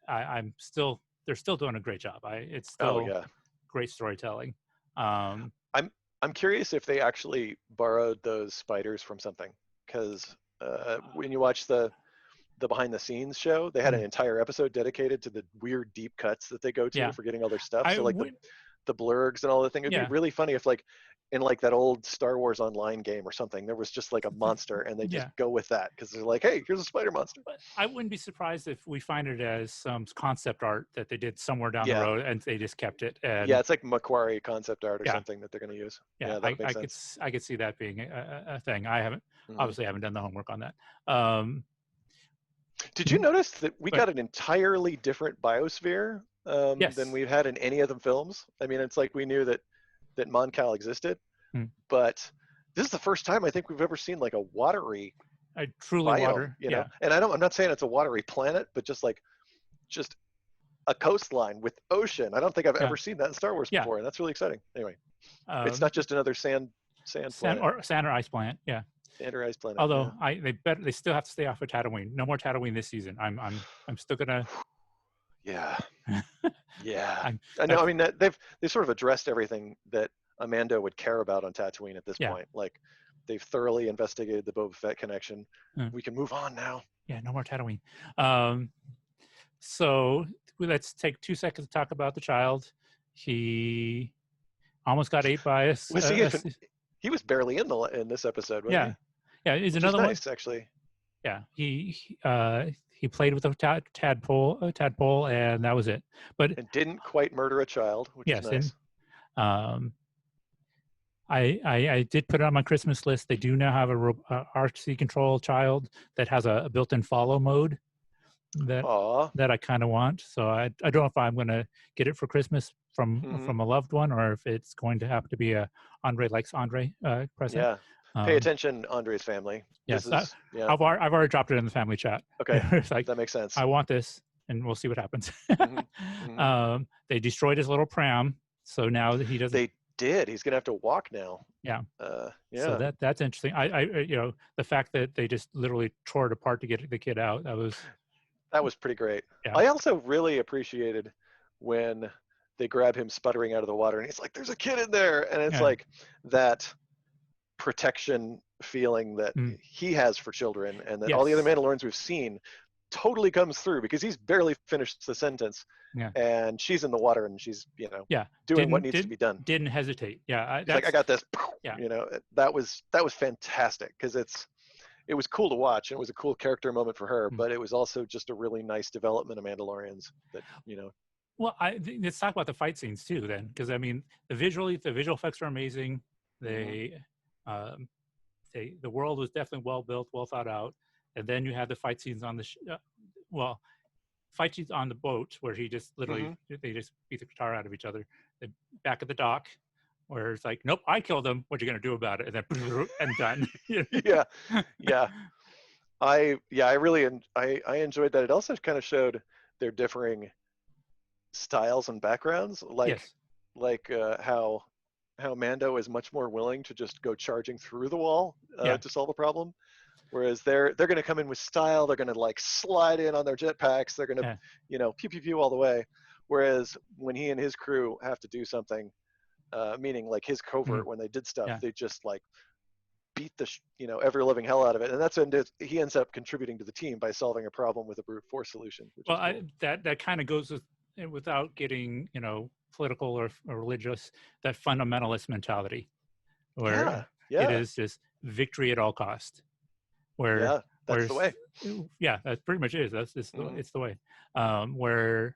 I'm still, they're still doing a great job. It's still great storytelling. I'm curious if they actually borrowed those spiders from something, because when you watch the behind the scenes show, they had an entire episode dedicated to the weird deep cuts that they go to for getting all their stuff. So like the blurgs and all the thing. It'd be really funny if like in like that old Star Wars Online game or something, there was just like a monster and they just go with that, because they're like, hey, here's a spider monster. But I wouldn't be surprised if we find it as some concept art that they did somewhere down the road and they just kept it. And it's like Macquarie concept art or something that they're going to use. I could see that being a thing. I haven't obviously haven't done the homework on that. Did you notice that we got an entirely different biosphere than we've had in any of the films? I mean, it's like we knew that Mon Cal existed, but this is the first time I think we've ever seen like a truly biome, water. And I'm not saying it's a watery planet, but just a coastline with ocean. I don't think I've ever seen that in Star Wars before, and that's really exciting. Anyway, it's not just another sand planet. Sand or ice planet. Yeah. Sand or ice planet. Although they still have to stay off of Tatooine. No more Tatooine this season. I'm still gonna. Yeah. I know. I mean, they sort of addressed everything that Amanda would care about on Tatooine at this point. Like they've thoroughly investigated the Boba Fett connection. Mm. We can move on now. Yeah, no more Tatooine. So let's take 2 seconds to talk about the child. He almost got ate by us. Was he even? He was barely in this episode, wasn't Yeah, yeah. Is Which another is one? nice, actually. Yeah, he played with a tadpole, and that was it. But And didn't quite murder a child, which yes, is nice. and I did put it on my Christmas list. They do now have a RC control child that has a built-in follow mode that I kind of want. So I don't know if I'm going to get it for Christmas from a loved one, or if it's going to have to be a Andre likes Andre present. Yeah. Pay attention, Andre's family. Yes, Yeah. I've already dropped it in the family chat. Okay, It's like, that makes sense. I want this, and we'll see what happens. They destroyed his little pram, so now he doesn't. They did. He's gonna have to walk now. Yeah. Yeah. So that's interesting. I the fact that they just literally tore it apart to get the kid out. That was pretty great. Yeah. I also really appreciated when they grab him sputtering out of the water, and he's like, "There's a kid in there," and it's like that protection feeling that he has for children, and that all the other Mandalorians we've seen totally comes through, because he's barely finished the sentence, and she's in the water, and she's doing what needs to be done. Didn't hesitate. Yeah, like, I got this. Yeah, that was fantastic, because it was cool to watch, and it was a cool character moment for her, but it was also just a really nice development of Mandalorians that Well, let's talk about the fight scenes too, then, because I mean, the visual effects are amazing. The world was definitely well built, well thought out, and then you had the fight scenes on fight scenes on the boat where he just literally they just beat the guitar out of each other. Back at the dock, where it's like, nope, I killed him. What are you gonna do about it? And then and done. yeah. I really I enjoyed that. It also kind of showed their differing styles and backgrounds, like how Mando is much more willing to just go charging through the wall to solve a problem, whereas they're going to come in with style. They're going to like slide in on their jetpacks. They're going to pew pew pew all the way. Whereas when he and his crew have to do something, meaning like his covert, when they did stuff, they just like beat the ever living hell out of it, and that's when he ends up contributing to the team by solving a problem with a brute force solution. Well, cool. that kind of goes without getting political or religious, that fundamentalist mentality, where it is just victory at all cost. Where that's the way. Yeah, that pretty much is. That's just it's the way. Where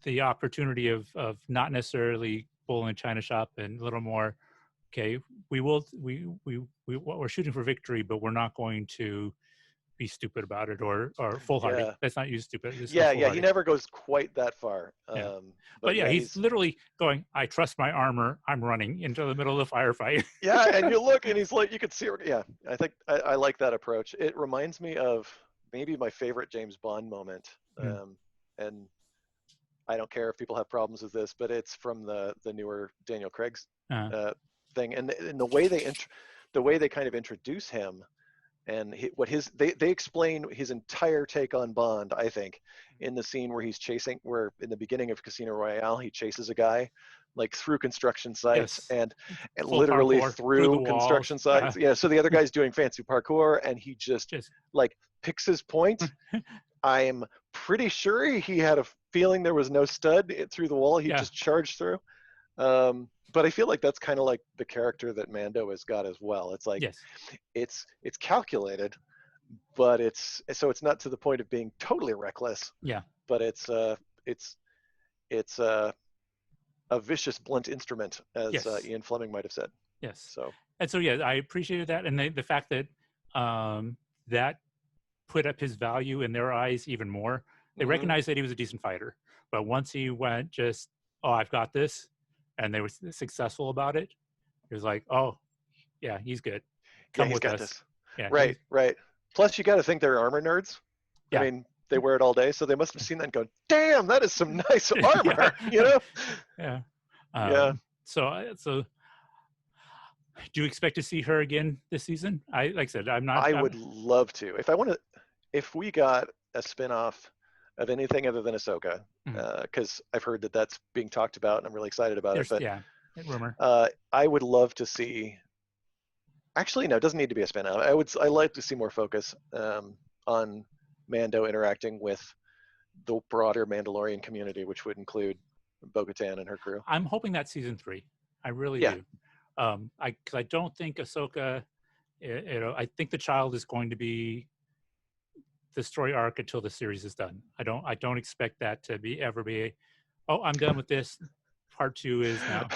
the opportunity of not necessarily bull in a china shop and a little more. Okay, we're shooting for victory, but we're not going to be stupid about it or foolhardy. Let's not use stupid. He never goes quite that far. But he's literally going, I trust my armor, I'm running into the middle of the firefight. And you look and he's like, you could see I think I like that approach. It reminds me of maybe my favorite James Bond moment, and I don't care if people have problems with this, but it's from the newer Daniel Craig's thing, and the way they kind of introduce him, and they explain his entire take on Bond, I think, in the scene where where in the beginning of Casino Royale, he chases a guy like through construction sites and literally through construction sites. So the other guy's doing fancy parkour, and he just like picks his point. I'm pretty sure he had a feeling there was no stud through the wall. He just charged through. But I feel like that's kind of like the character that Mando has got as well. It's like it's calculated, but it's not to the point of being totally reckless. But it's a vicious blunt instrument, as Ian Fleming might have said. So I appreciated that, and the fact that that put up his value in their eyes even more. They recognized that he was a decent fighter, but once he went I've got this, and they were successful about it, it was like, he's good. Come with us. This. Right. Plus, you got to think they're armor nerds. I mean, they wear it all day, so they must have seen that and go, "Damn, that is some nice armor," So, do you expect to see her again this season? Like I said, I'm not. I would love to. If we got a spin-off of anything other than Ahsoka, because I've heard that that's being talked about, and I'm really excited about it. But rumor. I would love to see. Actually, no, it doesn't need to be a spin-out. I like to see more focus on Mando interacting with the broader Mandalorian community, which would include Bo-Katan and her crew. I'm hoping that's season 3. I really Yeah. do. Because I don't think Ahsoka. I think the child is going to be the story arc until the series is done. I don't expect that to ever be. Oh, I'm done with this. Part 2 is now.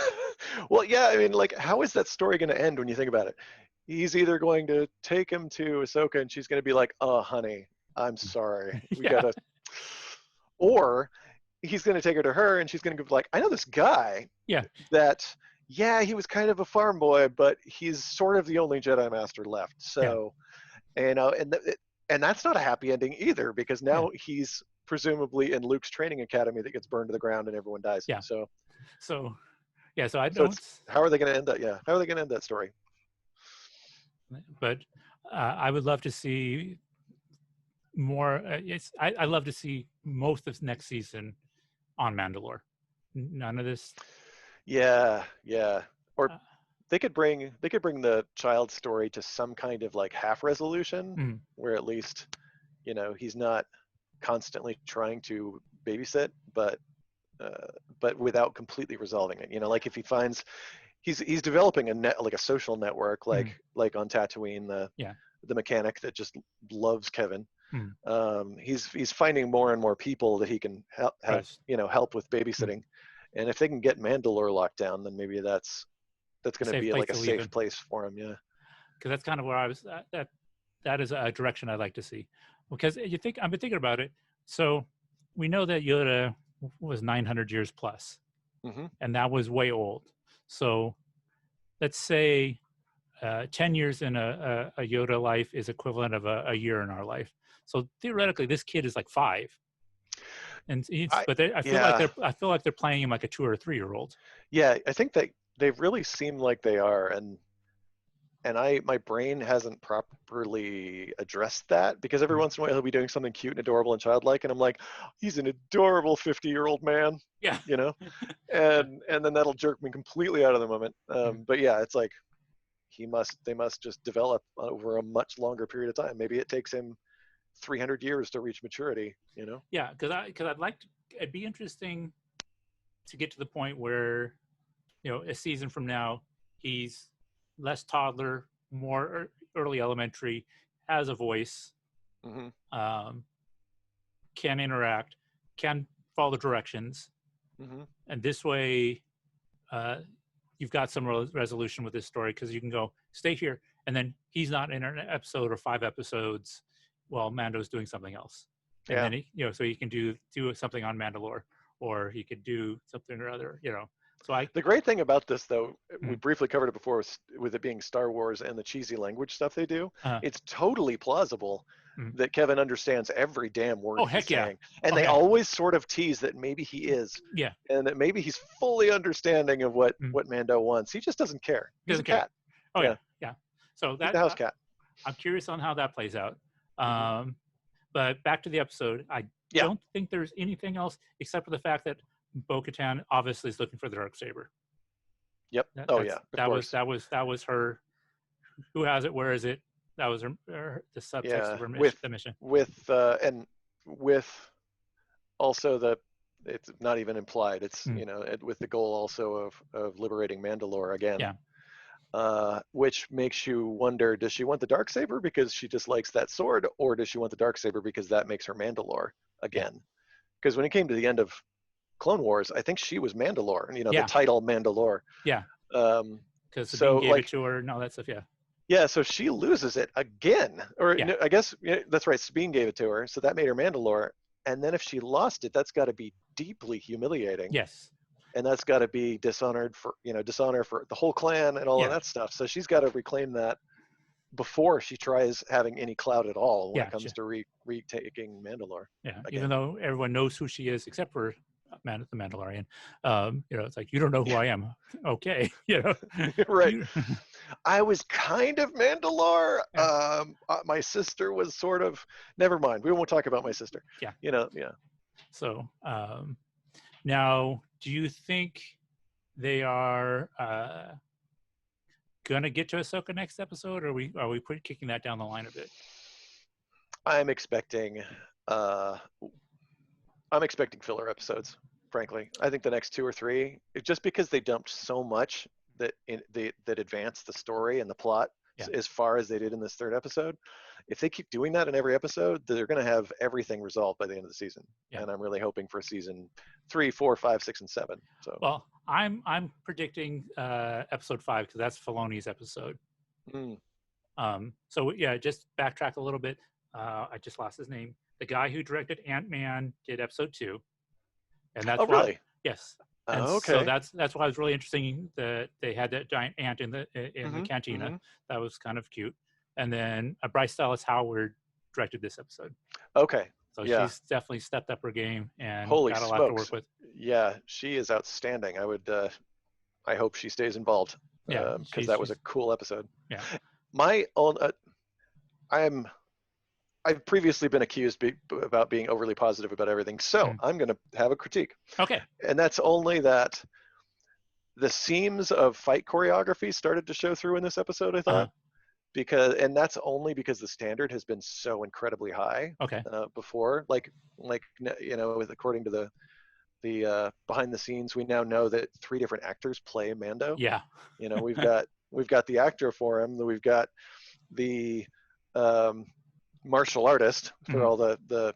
Well, yeah, I mean, like, how is that story going to end when you think about it? He's either going to take him to Ahsoka and she's going to be like, "Oh, honey, I'm sorry. We Yeah. gotta," or he's going to take her to her and she's going to be like, "I know this guy. Yeah. That, yeah, he was kind of a farm boy, but he's sort of the only Jedi Master left." So, and that's not a happy ending either, because now he's presumably in Luke's training academy that gets burned to the ground and everyone dies. Yeah. So I don't. How are they going to end that? Yeah. How are they going to end that story? But I would love to see more. I love to see most of next season on Mandalore. None of this. Yeah. Or they could bring the child story to some kind of like half resolution, where at least, he's not constantly trying to babysit, but without completely resolving it. Like if he finds he's developing a social network, like on Tatooine, the mechanic that just loves Kevin. He's finding more and more people that he can help with babysitting. And if they can get Mandalore locked down, then maybe that's going to be like a safe place for him. Yeah. Because that's kind of where I was. That is a direction I'd like to see. Because I've been thinking about it. So we know that Yoda was 900 years plus, and that was way old. So let's say 10 years in a Yoda life is equivalent of a year in our life. So theoretically, this kid is like 5. And I feel like they're playing him like a 2 or 3-year-old. Yeah, I think that they really seem like they are, and my brain hasn't properly addressed that, because every once in a while he'll be doing something cute and adorable and childlike, and I'm like, he's an adorable 50-year-old man. Yeah. And then that'll jerk me completely out of the moment. But yeah, it's like they must just develop over a much longer period of time. Maybe it takes him 300 years to reach maturity. Yeah, because it'd be interesting to get to the point where, a season from now, he's less toddler, more early elementary, has a voice, can interact, can follow directions, and this way, you've got some resolution with this story, because you can go stay here, and then he's not in an episode or 5 episodes while Mando's doing something else, and then so he can do something on Mandalore, or he could do something or other, So the great thing about this, though, we briefly covered it before, with it being Star Wars and the cheesy language stuff they do, it's totally plausible that Kevin understands every damn word he's saying. And they always sort of tease that maybe he is. Yeah. And that maybe he's fully understanding of what Mando wants. He just doesn't care. He's a cat. Oh, yeah. So he's the house cat. I'm curious on how that plays out. But back to the episode, I don't think there's anything else except for the fact that Bo-Katan obviously is looking for the Darksaber. Yep. That was her. Who has it? Where is it? That was the subtext of her mission. With also it's not even implied. It's with the goal also of liberating Mandalore again. Yeah. Which makes you wonder: does she want the Darksaber because she dislikes that sword, or does she want the Darksaber because that makes her Mandalore again? Because when it came to the end of Clone Wars, I think she was Mandalore. The title Mandalore. Yeah. Because Sabine gave it to her and all that stuff. Yeah. Yeah, so she loses it again, or I guess that's right. Sabine gave it to her, so that made her Mandalore. And then if she lost it, that's got to be deeply humiliating. Yes. And that's got to be dishonor for the whole clan and all of that stuff. So she's got to reclaim that before she tries having any clout at all when it comes to retaking Mandalore. Yeah, again. Even though everyone knows who she is except for the Mandalorian, it's like, you don't know who I am. Okay, right. I was kind of Mandalore. My sister was sort of. Never mind. We won't talk about my sister. Yeah. So now, do you think they are gonna get to Ahsoka next episode, or are we kicking that down the line a bit? I'm expecting filler episodes. Frankly, I think the next 2 or 3, just because they dumped so much that advanced the story and the plot as far as they did in this 3rd episode. If they keep doing that in every episode, they're going to have everything resolved by the end of the season. Yeah. And I'm really hoping for season 3, 4, 5, 6, and 7. So, well, I'm predicting episode 5 because that's Filoni's episode. So yeah, just backtrack a little bit. I just lost his name. The guy who directed Ant-Man did episode 2, and that's really? Yes. And okay. So that's why it was really interesting that they had that giant ant in the cantina. That was kind of cute. And then Bryce Dallas Howard directed this episode. Okay. So she's definitely stepped up her game and Holy got a smokes. lot to work with. Yeah, she is outstanding. I hope she stays involved. Yeah, because that was a cool episode. Yeah. My own, I've previously been accused about being overly positive about everything, so I'm going to have a critique. Okay. And that's only that the seams of fight choreography started to show through in this episode, I thought. And that's only because the standard has been so incredibly high. Before, according to the behind the scenes, we now know that 3 different actors play Mando. Yeah. We've got the actor for him. We've got the martial artist for all the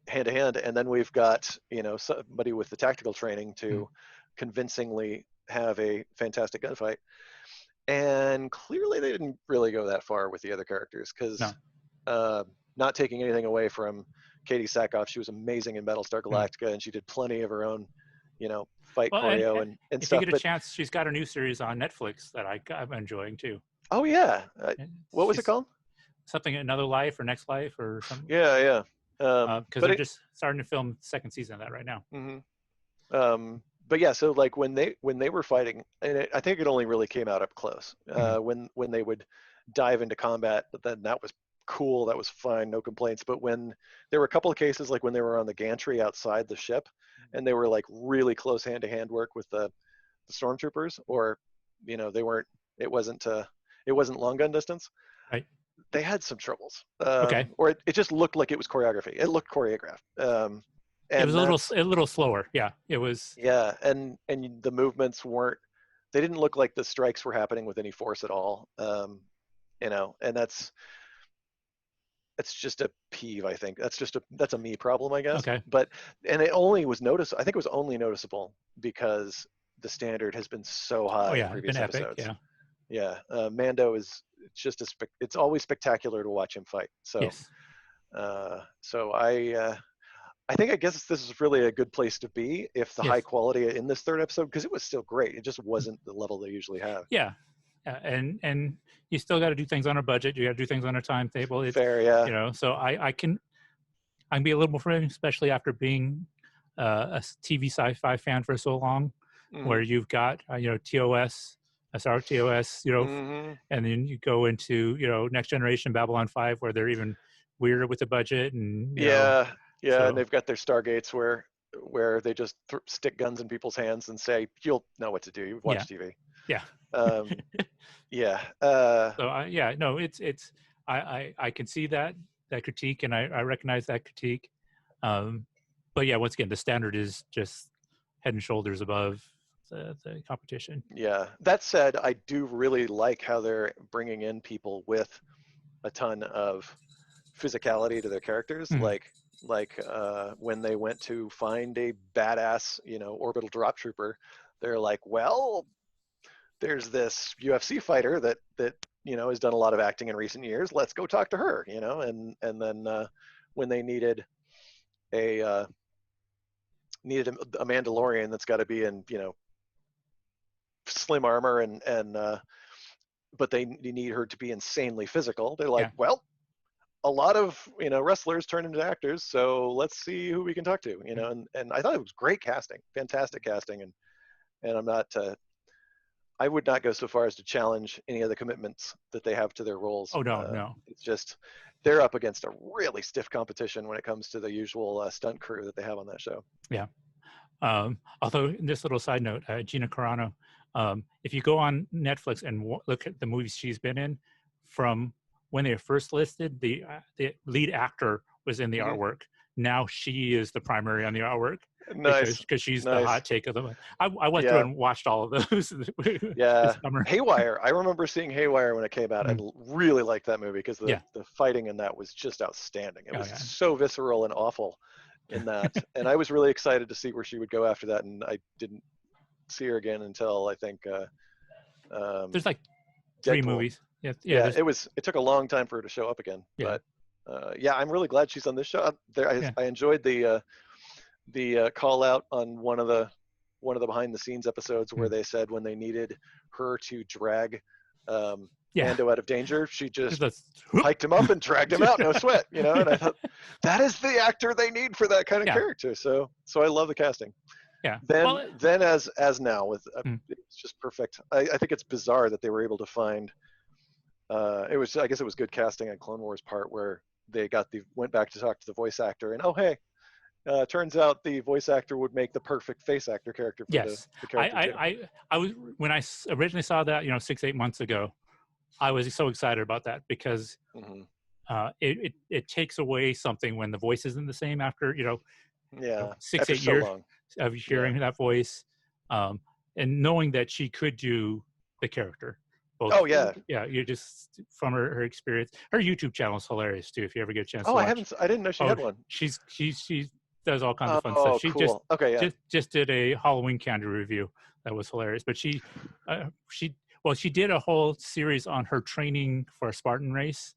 hand to hand, and then we've got somebody with the tactical training to convincingly have a fantastic gunfight. And clearly they didn't really go that far with the other characters, because not taking anything away from Katie Sackhoff, she was amazing in Battlestar Galactica, and she did plenty of her own fight choreo and if stuff. If you get a chance, she's got a new series on Netflix that I'm enjoying too. Oh yeah, what was it called? Something Another Life or Next Life or something. Yeah. Because they're just starting to film the 2nd season of that right now. But yeah, so like when they were fighting, and I think it only really came out up close when they would dive into combat. But then that was cool, that was fine, no complaints. But when there were a couple of cases, like when they were on the gantry outside the ship, and they were like really close hand-to-hand work with the stormtroopers, or they weren't. It wasn't long gun distance. Right. They had some troubles. Or it just looked like it was choreography. It looked choreographed. It was a little slower. Yeah, it was. Yeah, and the movements weren't. They didn't look like the strikes were happening with any force at all. And that's just a peeve. I think that's a me problem, I guess. Okay. And it only was noticeable. I think it was only noticeable because the standard has been so high in previous episodes. Epic, yeah. Mando is just it's always spectacular to watch him fight. So, yes. I guess this is really a good place to be if the high quality in this 3rd episode, because it was still great. It just wasn't the level they usually have. Yeah. And you still got to do things on a budget. You got to do things on a timetable. It's fair, yeah. So I can be a little more frustrated, especially after being a TV sci-fi fan for so long, where you've got TOS, Star Trek TOS, and then you go into Next Generation, Babylon 5, where they're even weirder with the budget and and they've got their Stargates where they just stick guns in people's hands and say, "You'll know what to do. You watch TV." Yeah. It's I can see that critique, and I recognize that critique. But yeah, once again, the standard is just head and shoulders above the competition. Yeah. That said, I do really like how they're bringing in people with a ton of physicality to their characters, like when they went to find a badass orbital drop trooper, they're like, well, there's this UFC fighter that has done a lot of acting in recent years, let's go talk to her, and then when they needed a Mandalorian that's got to be in slim armor and but they need her to be insanely physical, they're like, well, a lot of wrestlers turn into actors, so let's see who we can talk to. And I thought it was great casting, fantastic casting, and I'm not. I would not go so far as to challenge any of the commitments that they have to their roles. Oh no. It's just they're up against a really stiff competition when it comes to the usual stunt crew that they have on that show. Yeah. Although, this little side note, Gina Carano, if you go on Netflix and look at the movies she's been in, from when they were first listed, the lead actor was in the artwork. Now she is the primary on the artwork. Nice. Because she's nice. the hot take of them. I went through and watched all of those. Yeah. Haywire. I remember seeing Haywire when it came out. I really liked that movie because the fighting in that was just outstanding. It was so visceral and awful in that. And I was really excited to see where she would go after that. And I didn't see her again until I think there's like 3 Deadpool. Movies. Yeah. It took a long time for her to show up again. Yeah. But I'm really glad she's on this show. I enjoyed the call out on one of the behind the scenes episodes where they said when they needed her to drag Mando out of danger, she just hiked him up and dragged him out, no sweat, And I thought that is the actor they need for that kind of character. So I love the casting. Yeah. Then as now with it's just perfect. I think it's bizarre that they were able to find. I guess it was good casting on Clone Wars part where they went back to talk to the voice actor and turns out the voice actor would make the perfect face actor character for the character. I was, when I originally saw that 6-8 months ago, I was so excited about that because it takes away something when the voice isn't the same after 6-8 years of hearing that voice, and knowing that she could do the character. You just from her experience. Her YouTube channel is hilarious too. If you ever get a chance. I didn't know she had one. She does all kinds of fun stuff. She cool. just did a Halloween candy review that was hilarious. But she did a whole series on her training for a Spartan race.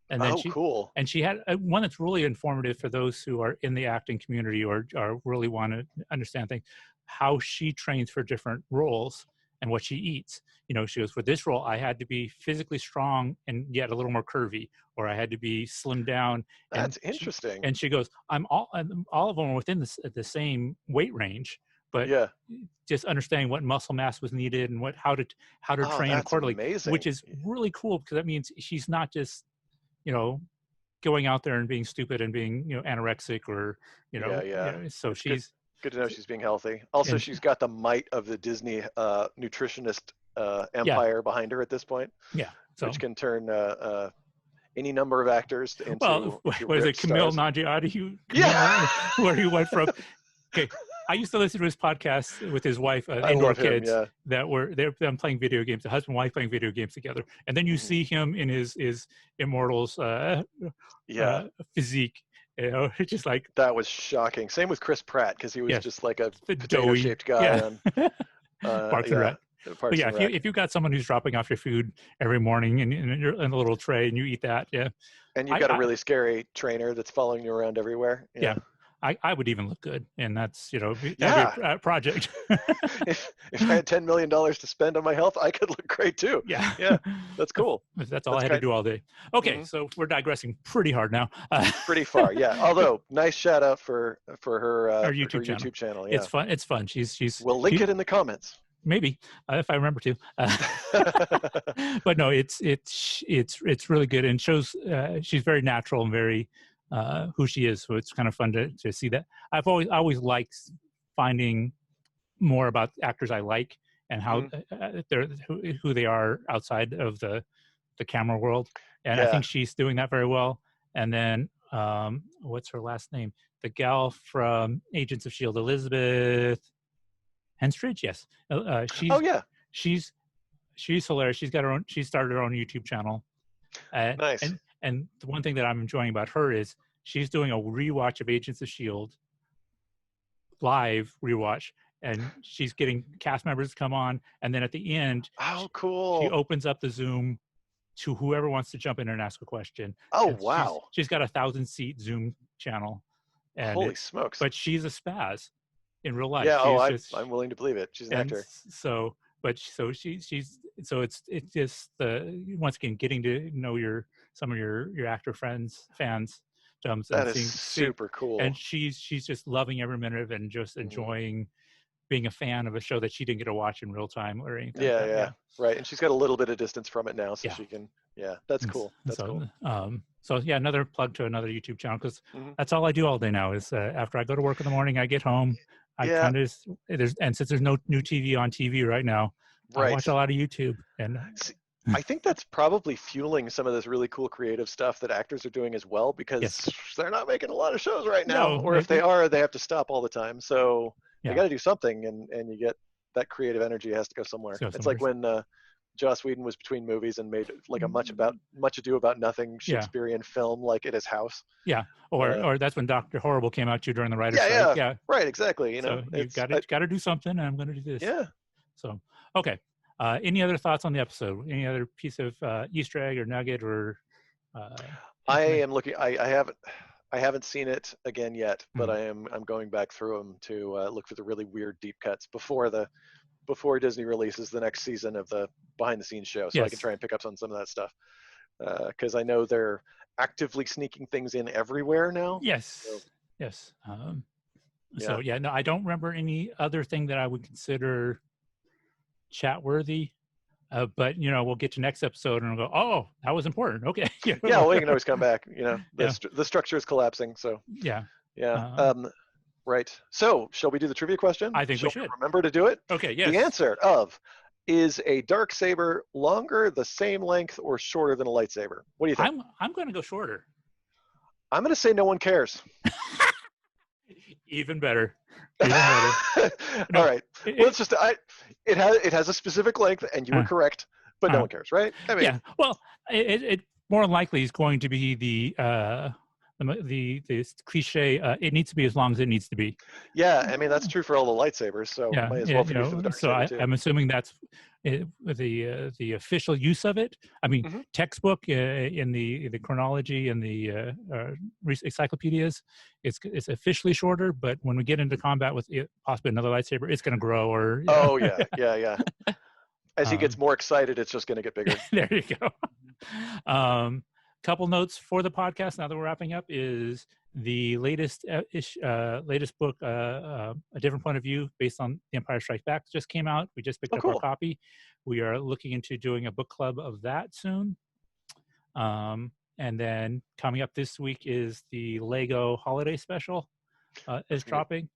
And then cool. And she had one that's really informative for those who are in the acting community or really want to understand things, how she trains for different roles and what she eats. She goes, for this role, I had to be physically strong and yet a little more curvy, or I had to be slimmed down. That's interesting. And she goes, all of them are within the same weight range, but just understanding what muscle mass was needed and how to train accordingly, amazing. Which is really cool because that means she's not just, going out there and being stupid and being, anorexic or, so she's good to know she's being healthy. Also, she's got the might of the Disney nutritionist empire behind her at this point. Yeah. Which can turn any number of actors into was it Camille Nanjiani? Where he went from. Okay, I used to listen to his podcast with his wife, indoor kids, they're playing video games. The husband and wife playing video games together, and then you see him in his Immortals physique. Just like that was shocking. Same with Chris Pratt because he was just like a potato-shaped guy. Parks and Rec. But if you've got someone who's dropping off your food every morning and you're in a little tray and you eat that, and you've got a really scary trainer that's following you around everywhere. I would even look good, and that's that'd be a project. if I had $10 million to spend on my health, I could look great too. Yeah, that's cool. That's all I had to do all day. Okay, so we're digressing pretty hard now. Pretty far, yeah. Although nice shout out for her YouTube channel. Yeah. It's fun. She's. We'll link it in the comments. Maybe if I remember to. But no, it's really good and shows she's very natural and very. Who she is, so it's kind of fun to see that. I've always liked finding more about actors I like and how they're who they are outside of the camera world, and I think she's doing that very well. And then what's her last name? The gal from Agents of S.H.I.E.L.D., Elizabeth Henstridge. Yes, she's hilarious. She started her own YouTube channel. Nice. And the one thing that I'm enjoying about her is she's doing a rewatch of Agents of S.H.I.E.L.D. live rewatch, and she's getting cast members to come on, and then at the end, cool! She opens up the Zoom to whoever wants to jump in and ask a question. Wow! She's got a 1,000-seat Zoom channel. And holy smokes! But she's a spaz in real life. Yeah, I'm willing to believe it. She's an actor. So it's just once again getting to know some of your actor fans. That is super cool. And she's just loving every minute of it and just enjoying being a fan of a show that she didn't get to watch in real time or anything. Yeah, right. And she's got a little bit of distance from it now, so she can. Yeah, that's cool. Cool. So another plug to another YouTube channel because that's all I do all day now. Is after I go to work in the morning, I get home, I kind of since there's no new TV on TV right now, I watch a lot of YouTube. And see, I think that's probably fueling some of this really cool creative stuff that actors are doing as well, because they're not making a lot of shows right now, or if they are, they have to stop all the time. So they got to do something, and you get that creative energy has to go somewhere. It's like when Joss Whedon was between movies and made like a much ado about nothing Shakespearean film, like at his house. Yeah, or that's when Dr. Horrible came out to you during the writer's strike. Yeah, right, exactly. You know, so you've got to do something, and I'm going to do this. Yeah. So, okay. Any other thoughts on the episode? Any other piece of Easter egg or nugget or? I am looking. I haven't seen it again yet, but I'm going back through them to look for the really weird deep cuts before Disney releases the next season of the behind the scenes show, so I can try and pick up on some of that stuff, because I know they're actively sneaking things in everywhere now. Yes. So, yes. So yeah, no, I don't remember any other thing that I would consider chat worthy, but we'll get to next episode and we'll go, oh, that was important. Okay. Well, we can always come back. The structure is collapsing, so right. So shall we do the trivia question? I think we should remember to do it. Okay. Yes. The answer is a dark saber longer, the same length, or shorter than a lightsaber? What do you think? I'm going to go shorter. I'm going to say no one cares. Even better. All right. Well, it has a specific length, and you were correct, but no one cares, right? I mean, Well, it more than likely is going to be the cliche. It needs to be as long as it needs to be. Yeah, I mean that's true for all the lightsabers. So might as well for the dark saber too. I'm assuming that's the official use of it. I mean, textbook in the chronology and the encyclopedias, it's officially shorter. But when we get into combat with possibly another lightsaber, it's going to grow. Or yeah. As he gets more excited, it's just going to get bigger. There you go. Couple notes for the podcast now that we're wrapping up is the latest book, A Different Point of View, based on The Empire Strikes Back, just came out. We just picked up our copy. We are looking into doing a book club of that soon. And then coming up this week is the Lego holiday special is dropping.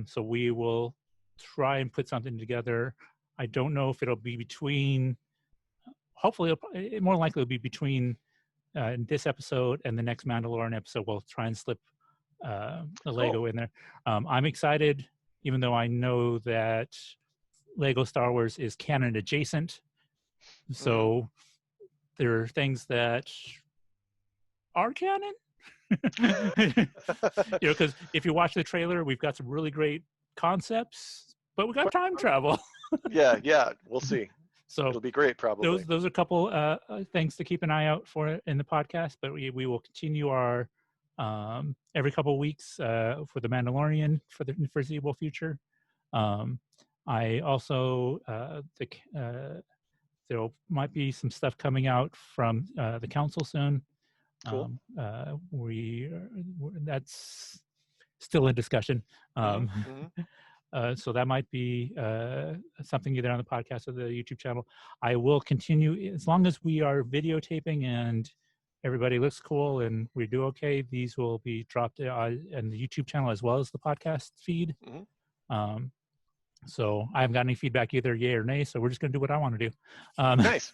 So we will try and put something together. I don't know if it'll be between, hopefully, more likely it'll be between this episode and the next Mandalorian episode. We'll try and slip a Lego in there. I'm excited, even though I know that Lego Star Wars is canon adjacent. So there are things that are canon. Because if you watch the trailer, we've got some really great concepts, but we got time travel. yeah, we'll see. So it'll be great, probably. Those are a couple things to keep an eye out for in the podcast. But we will continue our every couple of weeks for the Mandalorian for the foreseeable future. I also there might be some stuff coming out from the council soon. Cool. That's still in discussion. So that might be something either on the podcast or the YouTube channel. I will continue, as long as we are videotaping and everybody looks cool and we do okay, these will be dropped in the YouTube channel as well as the podcast feed. So I haven't got any feedback either, yay or nay, so we're just going to do what I want to do. Nice.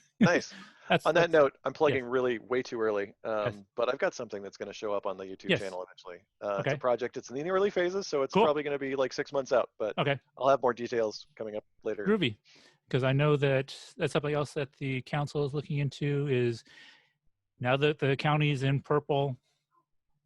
On that note, I'm plugging really way too early, but I've got something that's going to show up on the YouTube channel eventually. It's a project. It's in the early phases, so it's probably going to be like 6 months out, but I'll have more details coming up later. Groovy, because I know that's something else that the council is looking into is now that the county is in purple,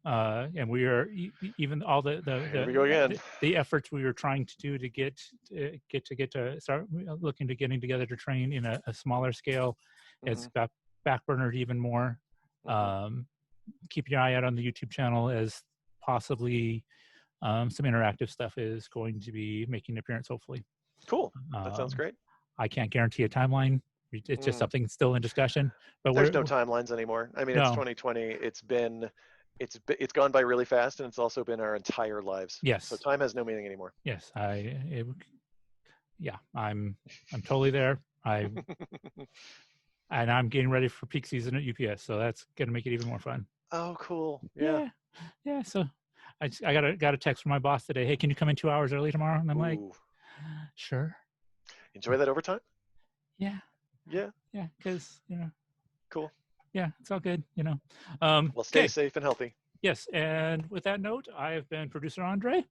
and we are even all the Here we go again. The efforts we were trying to do to get to start looking to getting together to train in a smaller scale. It's got backburnered even more. Keep your eye out on the YouTube channel as possibly some interactive stuff is going to be making an appearance, hopefully. Cool. That sounds great. I can't guarantee a timeline. It's just something still in discussion. But there's no timelines anymore. I mean, it's 2020. It's gone by really fast, and it's also been our entire lives. Yes. So time has no meaning anymore. Yes. I'm totally there. And I'm getting ready for peak season at UPS, so that's going to make it even more fun. Oh, cool. Yeah. So I got a text from my boss today. Hey, can you come in 2 hours early tomorrow? And I'm like, Ooh. sure. Enjoy that overtime? Yeah. Yeah. Yeah, because Cool. yeah, it's all good. Well, stay okay. safe and healthy. Yes, and with that note, I have been producer Andre,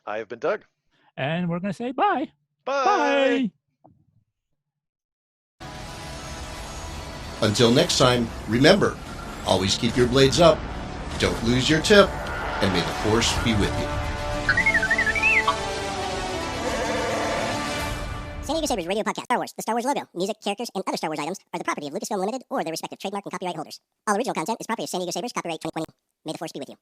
I have been Doug. and we're gonna say bye. Bye. Bye. Until next time, remember, always keep your blades up, don't lose your tip, and may the Force be with you. San Diego Sabers Radio Podcast. Star Wars. The Star Wars logo, music, characters, and other Star Wars items are the property of Lucasfilm Limited or their respective trademark and copyright holders. All original content is property of San Diego Sabers, copyright 2020. May the Force be with you.